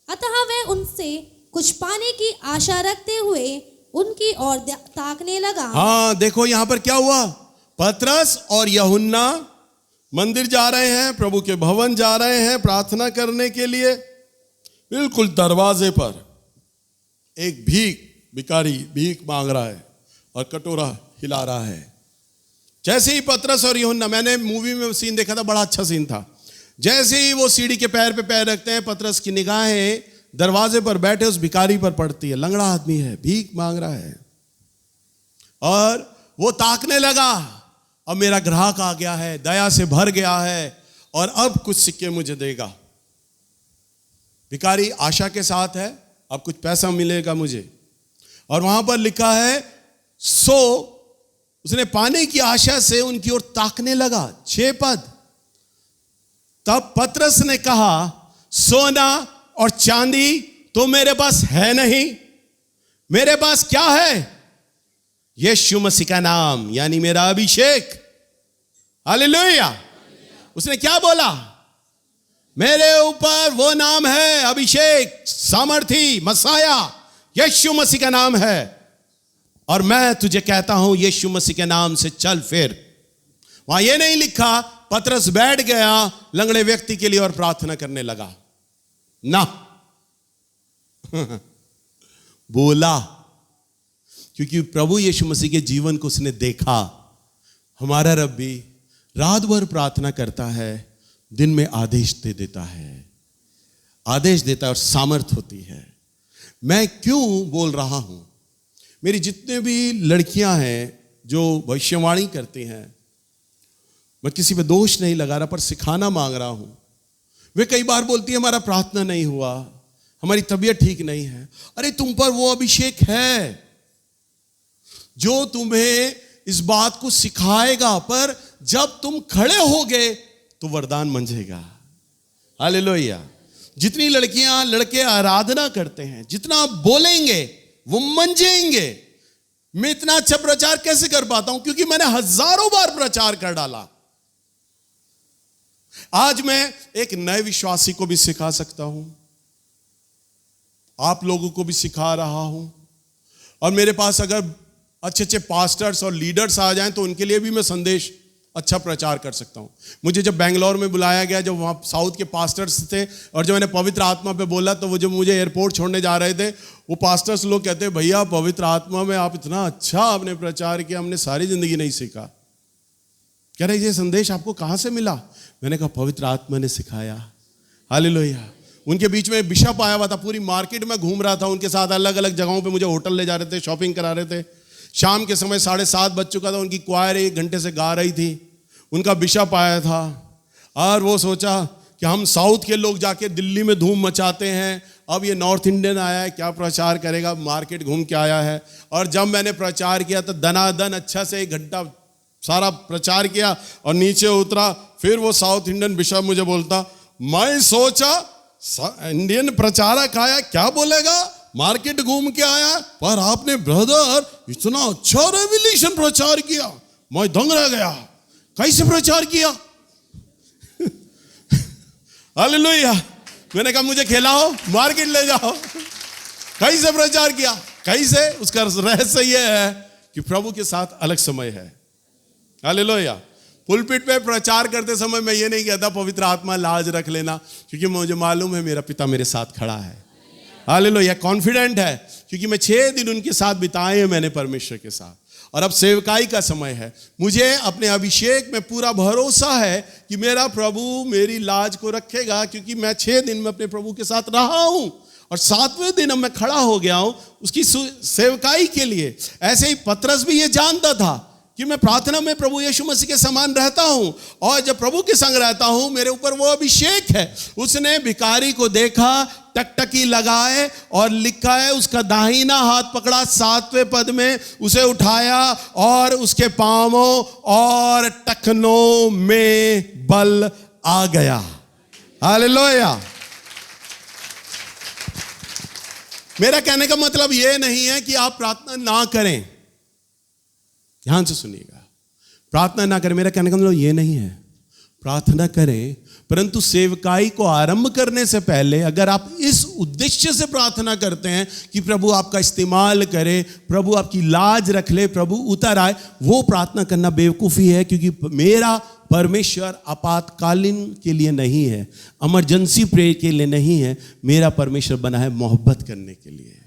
अतः वह उनसे कुछ पाने की आशा रखते हुए उनकी ओर ताकने लगा। हाँ देखो यहां पर क्या हुआ, पतरस और यूहन्ना मंदिर जा रहे हैं, प्रभु के भवन जा रहे हैं प्रार्थना करने के लिए। बिल्कुल दरवाजे पर एक भिखारी भीख मांग रहा है और कटोरा हिला रहा है। जैसे ही पतरस और यूहन्ना, मैंने मूवी में सीन देखा था, बड़ा अच्छा सीन था। जैसे ही वो सीढ़ी के पैर पे पैर रखते हैं, पतरस की निगाहें दरवाजे पर बैठे उस भिखारी पर पड़ती है। लंगड़ा आदमी है, भीख मांग रहा है, और वो ताकने लगा, अब मेरा ग्राहक आ गया है, दया से भर गया है और अब कुछ सिक्के मुझे देगा। भिखारी आशा के साथ है, अब कुछ पैसा मिलेगा मुझे, और वहां पर लिखा है सो उसने पाने की आशा से उनकी ओर ताकने लगा। 6 पद। तब पतरस ने कहा, सोना और चांदी तो मेरे पास है नहीं, मेरे पास क्या है? यीशु मसीह का नाम, यानी मेरा अभिषेक। हालेलुया। उसने क्या बोला? मेरे ऊपर वो नाम है, अभिषेक, सामर्थी, मसाया, यीशु मसीह का नाम है, और मैं तुझे कहता हूं यीशु मसीह के नाम से चल फिर। वहां यह नहीं लिखा पतरस बैठ गया लंगड़े व्यक्ति के लिए और प्रार्थना करने लगा, ना बोला, क्योंकि प्रभु यीशु मसीह के जीवन को उसने देखा। हमारा रब्बी रात भर प्रार्थना करता है, दिन में आदेश दे देता है, आदेश देता है और सामर्थ होती है। मैं क्यों बोल रहा हूं? मेरी जितने भी लड़कियां हैं जो भविष्यवाणी करती हैं, मैं किसी पे दोष नहीं लगा रहा, पर सिखाना मांग रहा हूं। वे कई बार बोलती है हमारा प्रार्थना नहीं हुआ, हमारी तबीयत ठीक नहीं है। अरे तुम पर वो अभिषेक है जो तुम्हें इस बात को सिखाएगा, पर जब तुम खड़े होगे तो वरदान मंझेगा। हालेलुया। जितनी लड़कियां लड़के आराधना करते हैं, जितना बोलेंगे वो मंझेंगे। मैं इतना अच्छा प्रचार कैसे कर पाता हूं? क्योंकि मैंने हजारों बार प्रचार कर डाला। आज मैं एक नए विश्वासी को भी सिखा सकता हूं, आप लोगों को भी सिखा रहा हूं, और मेरे पास अगर अच्छे अच्छे पास्टर्स और लीडर्स आ जाएं तो उनके लिए भी मैं संदेश अच्छा प्रचार कर सकता हूं। मुझे जब बेंगलोर में बुलाया गया, जब वहां साउथ के पास्टर्स थे, और जब मैंने पवित्र आत्मा पे बोला, तो वो जब मुझे एयरपोर्ट छोड़ने जा रहे थे, वो पास्टर्स लोग कहते, भैया पवित्र आत्मा में आप इतना अच्छा आपने प्रचार किया, हमने सारी जिंदगी नहीं सीखा। कह रहे ये संदेश आपको कहां से मिला? मैंने कहा पवित्र आत्मा ने सिखाया। हालेलुया। उनके बीच में बिशप आया हुआ था, पूरी मार्केट में घूम रहा था उनके साथ, अलग अलग जगहों पे मुझे होटल ले जा रहे थे, शॉपिंग करा रहे थे। शाम के समय 7:30 बज चुका था, उनकी क्वायर 1 घंटे से गा रही थी। उनका बिशप आया था, और वो सोचा कि हम साउथ के लोग जाके दिल्ली में धूम मचाते हैं, अब ये नॉर्थ इंडियन आया है, क्या प्रचार करेगा, मार्केट घूम के आया है। और जब मैंने प्रचार किया तो दनादन अच्छा से 1 घंटा सारा प्रचार किया, और नीचे उतरा, फिर वो साउथ इंडियन बिशप मुझे बोलता, मैं सोचा इंडियन प्रचारक आया, क्या बोलेगा, मार्केट घूम के आया, पर आपने ब्रदर इतना अच्छा रेवलेशन प्रचार किया, मैं दंग रह गया। कैसे प्रचार किया? हालेलुया। मैंने कहा मुझे खिलाओ, मार्केट ले जाओ। कैसे प्रचार किया? कैसे? उसका रहस्य यह है कि प्रभु के साथ अलग समय है। हालेलुया। पुलपिट पे प्रचार करते समय मैं ये नहीं कहता पवित्र आत्मा लाज रख लेना, क्योंकि मुझे मालूम है मेरा पिता मेरे साथ खड़ा है। हालेलुया। कॉन्फिडेंट है, क्योंकि मैं 6 दिन उनके साथ बिताए हैं मैंने परमेश्वर के साथ, और अब सेवकाई का समय है। मुझे अपने अभिषेक में पूरा भरोसा है कि मेरा प्रभु मेरी लाज को रखेगा, क्योंकि मैं 6 दिन में अपने प्रभु के साथ रहा हूं, और 7वें दिन अब मैं खड़ा हो गया हूं उसकी सेवकाई के लिए। ऐसे ही पतरस भी ये जानता था कि मैं प्रार्थना में प्रभु यीशु मसीह के समान रहता हूं, और जब प्रभु के संग रहता हूं मेरे ऊपर वो अभिषेक है। उसने भिखारी को देखा, टकटकी लगाए, और लिखा है उसका दाहिना हाथ पकड़ा, 7वें पद में उसे उठाया, और उसके पांवों और टखनों में बल आ गया। हालेलुया। मेरा कहने का मतलब यह नहीं है कि आप प्रार्थना ना करें, ध्यान से सुनिएगा, प्रार्थना ना करें, मेरा कहने का मतलब ये नहीं है। प्रार्थना करें, परंतु सेवकाई को आरंभ करने से पहले अगर आप इस उद्देश्य से प्रार्थना करते हैं कि प्रभु आपका इस्तेमाल करे, प्रभु आपकी लाज रख ले, प्रभु उतर आए, वो प्रार्थना करना बेवकूफ़ी है। क्योंकि मेरा परमेश्वर आपातकालीन के लिए नहीं है, इमरजेंसी प्रेयर के लिए नहीं है। मेरा परमेश्वर बना है मोहब्बत करने के लिए।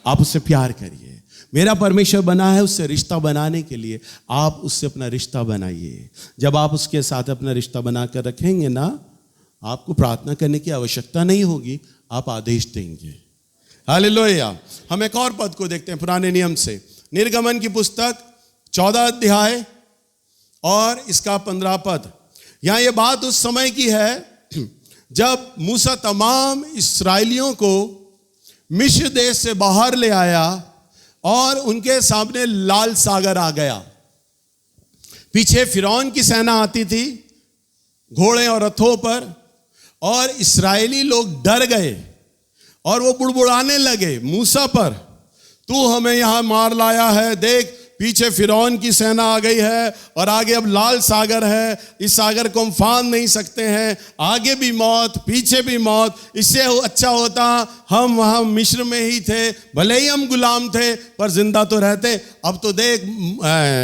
आप उससे प्यार करिए। मेरा परमेश्वर बना है उससे रिश्ता बनाने के लिए। आप उससे अपना रिश्ता बनाइए। जब आप उसके साथ अपना रिश्ता बना कर रखेंगे ना, आपको प्रार्थना करने की आवश्यकता नहीं होगी, आप आदेश देंगे। हालेलुया। हम एक और पद को देखते हैं पुराने नियम से, निर्गमन की पुस्तक 14 अध्याय और इसका 15 पद। यहां ये बात उस समय की है जब मूसा तमाम इस्राएलियों को मिस्र देश से बाहर ले आया और उनके सामने लाल सागर आ गया। पीछे फिरौन की सेना आती थी घोड़े और रथों पर, और इस्राएली लोग डर गए और वो बुड़बुड़ाने लगे मूसा पर, तू हमें यहां मार लाया है, देख पीछे फिरौन की सेना आ गई है और आगे अब लाल सागर है, इस सागर को हम फांद नहीं सकते हैं, आगे भी मौत पीछे भी मौत, इससे अच्छा होता हम वहां मिस्र में ही थे, भले ही हम गुलाम थे पर जिंदा तो रहते, अब तो देख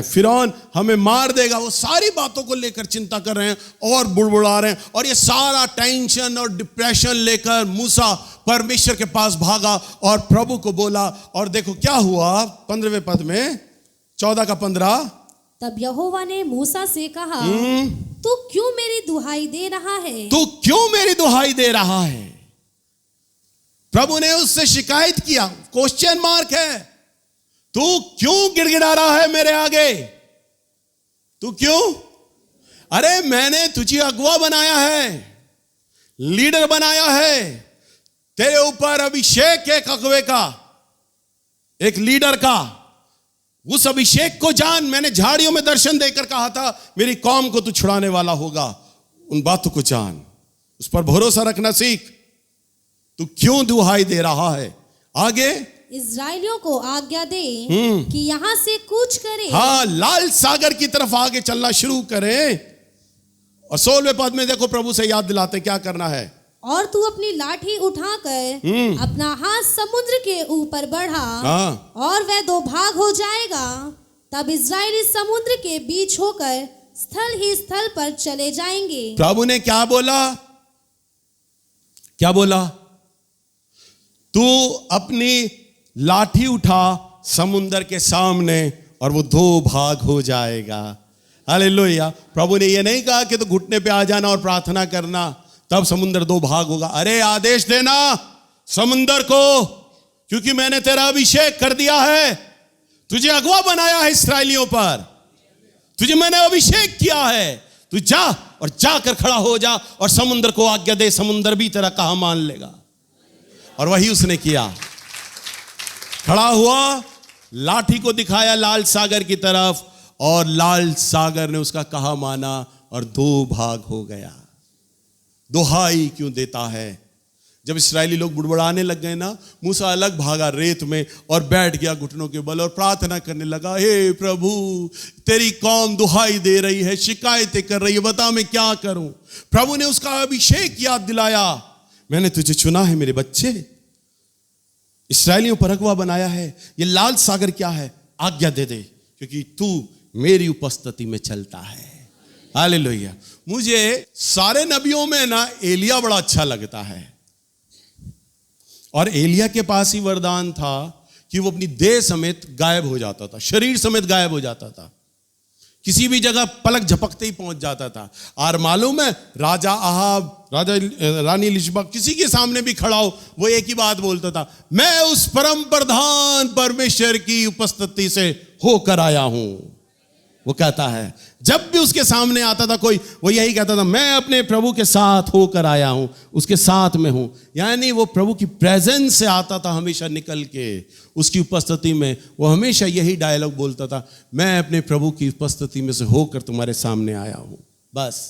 फिरौन हमें मार देगा। वो सारी बातों को लेकर चिंता कर रहे हैं और बुड़बुड़ा रहे हैं, और ये सारा टेंशन और डिप्रेशन लेकर मूसा परमेश्वर के पास भागा और प्रभु को बोला। और देखो क्या हुआ 15वें पद में, 14 का 15। तब यहोवा ने मूसा से कहा, तू क्यों मेरी दुहाई दे रहा है? तू क्यों मेरी दुहाई दे रहा है? प्रभु ने उससे शिकायत किया, क्वेश्चन मार्क है, तू क्यों गिड़गिड़ा रहा है मेरे आगे? तू क्यों? अरे मैंने तुझे अगुआ बनाया है, लीडर बनाया है, तेरे ऊपर अभिषेक एक अगुवे का, एक लीडर का, उस अभिषेक को जान। मैंने झाड़ियों में दर्शन देकर कहा था मेरी कौम को तू छुड़ाने वाला होगा, उन बातों को जान, उस पर भरोसा रखना सीख। तू क्यों दुहाई दे रहा है? आगे इस्राएलियों को आज्ञा दे कि यहां से कूच करें। हाँ, लाल सागर की तरफ आगे चलना शुरू करें। और 16वें पद में देखो प्रभु से याद दिलाते क्या करना है। और तू अपनी लाठी उठाकर अपना हाथ समुद्र के ऊपर बढ़ा, और वह 2 भाग हो जाएगा। तब इस्राएली समुद्र के बीच होकर स्थल ही स्थल पर चले जाएंगे। प्रभु ने क्या बोला? क्या बोला? तू अपनी लाठी उठा समुद्र के सामने और वो 2 भाग हो जाएगा। हालेलुया। प्रभु ने ये नहीं कहा कि तो घुटने पे आ जाना और प्रार्थना करना तब समुद्र 2 भाग होगा। अरे आदेश देना समुद्र को, क्योंकि मैंने तेरा अभिषेक कर दिया है, तुझे अगवा बनाया है इस्राएलियों पर, तुझे मैंने अभिषेक किया है, तू जा और जाकर खड़ा हो जा और समुद्र को आज्ञा दे, समुद्र भी तेरा कहा मान लेगा। और वही उसने किया, खड़ा हुआ, लाठी को दिखाया लाल सागर की तरफ और लाल सागर ने उसका कहा माना और 2 भाग हो गया। दुहाई क्यों देता है? जब इस्राएली लोग बुड़बुड़ाने लग गए ना, मूसा अलग भागा रेत में और बैठ गया घुटनों के बल और प्रार्थना करने लगा, हे प्रभु तेरी कौम दुहाई दे रही है, शिकायतें कर रही है, बता मैं क्या करूं। प्रभु ने उसका अभिषेक याद दिलाया, मैंने तुझे चुना है मेरे बच्चे, इस्राएलियों पर अगवा बनाया है, ये लाल सागर क्या है, आज्ञा दे दे, क्योंकि तू मेरी उपस्थिति में चलता है। हालेलुया। मुझे सारे नबियों में ना एलिया बड़ा अच्छा लगता है, और एलिया के पास ही वरदान था कि वो अपनी देह समेत गायब हो जाता था, शरीर समेत गायब हो जाता था, किसी भी जगह पलक झपकते ही पहुंच जाता था। और मालूम है राजा आहाब, राजा रानी एलिशबा किसी के सामने भी खड़ा हो, वो एक ही बात बोलता था, मैं उस परम प्रधान परमेश्वर की उपस्थिति से होकर आया हूं। वो कहता है जब भी उसके सामने आता था कोई, वो यही कहता था, मैं अपने प्रभु के साथ होकर आया हूं, उसके साथ में हूं। यानी वो प्रभु की प्रेजेंस से आता था हमेशा निकल के, उसकी उपस्थिति में वो हमेशा यही डायलॉग बोलता था, मैं अपने प्रभु की उपस्थिति में से होकर तुम्हारे सामने आया हूं, बस।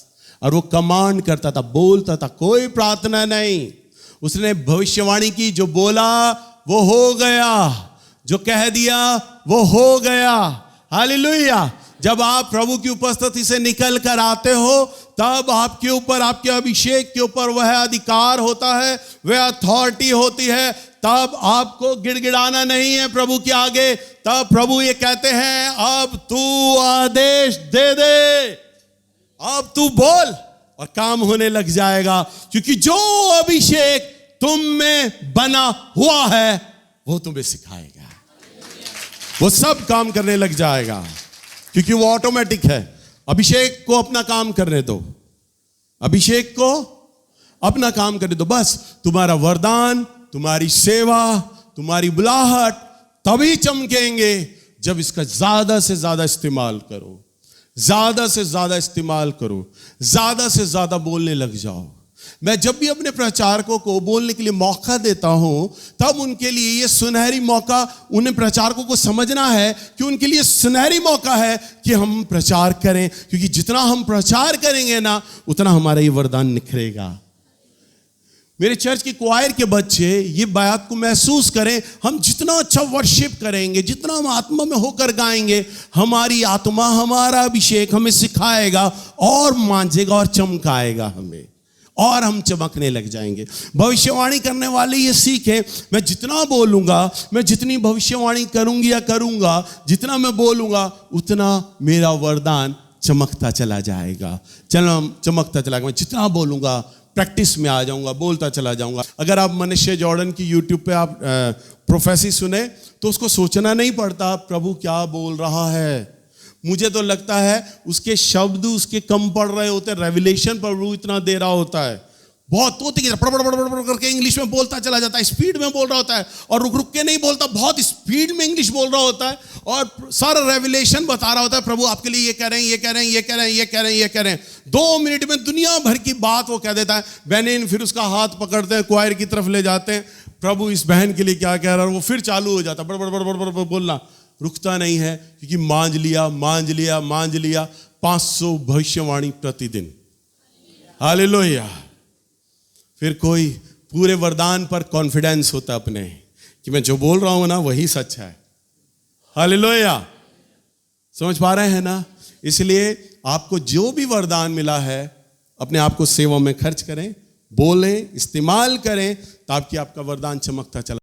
और वो कमांड करता था, बोलता था, कोई प्रार्थना नहीं। उसने भविष्यवाणी की, जो बोला वो हो गया, जो कह दिया वो हो गया। हालेलुया। जब आप प्रभु की उपस्थिति से निकल कर आते हो, तब आपके ऊपर, आपके अभिषेक के ऊपर वह अधिकार होता है, वह अथॉरिटी होती है। तब आपको गिड़गिड़ाना नहीं है प्रभु के आगे। तब प्रभु ये कहते हैं, अब तू आदेश दे दे, अब तू बोल और काम होने लग जाएगा, क्योंकि जो अभिषेक तुम में बना हुआ है वो तुम्हें सिखाएगा, वो सब काम करने लग जाएगा, क्योंकि वो ऑटोमेटिक है। अभिषेक को अपना काम करने दो, अभिषेक को अपना काम करे तो बस तुम्हारा वरदान, तुम्हारी सेवा, तुम्हारी बुलाहट तभी चमकेंगे जब इसका ज्यादा से ज्यादा इस्तेमाल करो, ज्यादा से ज्यादा इस्तेमाल करो, ज्यादा से ज्यादा बोलने लग जाओ। मैं जब भी अपने प्रचारकों को बोलने के लिए मौका देता हूं, तब उनके लिए ये सुनहरी मौका, उन्हें प्रचारकों को समझना है कि उनके लिए सुनहरी मौका है कि हम प्रचार करें, क्योंकि जितना हम प्रचार करेंगे ना, उतना हमारा ये वरदान निखरेगा। मेरे चर्च की क्वायर के बच्चे ये बात को महसूस करें, हम जितना अच्छा वर्शिप करेंगे, जितना हम आत्मा में होकर गाएंगे, हमारी आत्मा, हमारा अभिषेक हमें सिखाएगा और मांझेगा और चमकाएगा हमें, और हम चमकने लग जाएंगे। भविष्यवाणी करने वाले ये सीखे, मैं जितना बोलूंगा, मैं जितनी भविष्यवाणी करूंगी या करूंगा, जितना मैं बोलूंगा उतना मेरा वरदान चमकता चला जाएगा, चमकता चला जाएगा। मैं जितना बोलूंगा प्रैक्टिस में आ जाऊंगा, बोलता चला जाऊंगा। अगर आप मनीषा जॉर्डन की यूट्यूब पे आप प्रोफेसी सुने तो उसको सोचना नहीं पड़ता प्रभु क्या बोल रहा है। मुझे तो लगता है उसके शब्द उसके कम पड़ रहे होते, रेवलेशन प्रभु इतना दे रहा होता है, बहुत तोते की तरह करके इंग्लिश में बोलता चला जाता है, स्पीड में बोल रहा होता है, और रुक रुक के नहीं बोलता, बहुत स्पीड में इंग्लिश बोल रहा होता है, और सारा रेवलेशन बता रहा होता है, प्रभु आपके लिए ये कह रहे हैं, ये कह रहे हैं, ये कह रहे हैं, ये कह रहे हैं, ये कह रहे हैं। 2 मिनट में दुनिया भर की बात वो कह देता है। बहन फिर उसका हाथ पकड़ते हैं, क्वायर की तरफ ले जाते हैं, प्रभु इस बहन के लिए क्या कह रहा है, वो फिर चालू हो जाता है बड़ बोलना, रुकता नहीं है, क्योंकि मांझ लिया 500 भविष्यवाणी प्रतिदिन। हालेलुया। फिर कोई पूरे वरदान पर कॉन्फिडेंस होता अपने कि मैं जो बोल रहा हूं ना वही सच है। हालेलुया। समझ पा रहे हैं ना? इसलिए आपको जो भी वरदान मिला है, अपने आप को सेवा में खर्च करें, बोलें, इस्तेमाल करें, ताकि आपका वरदान चमकता चला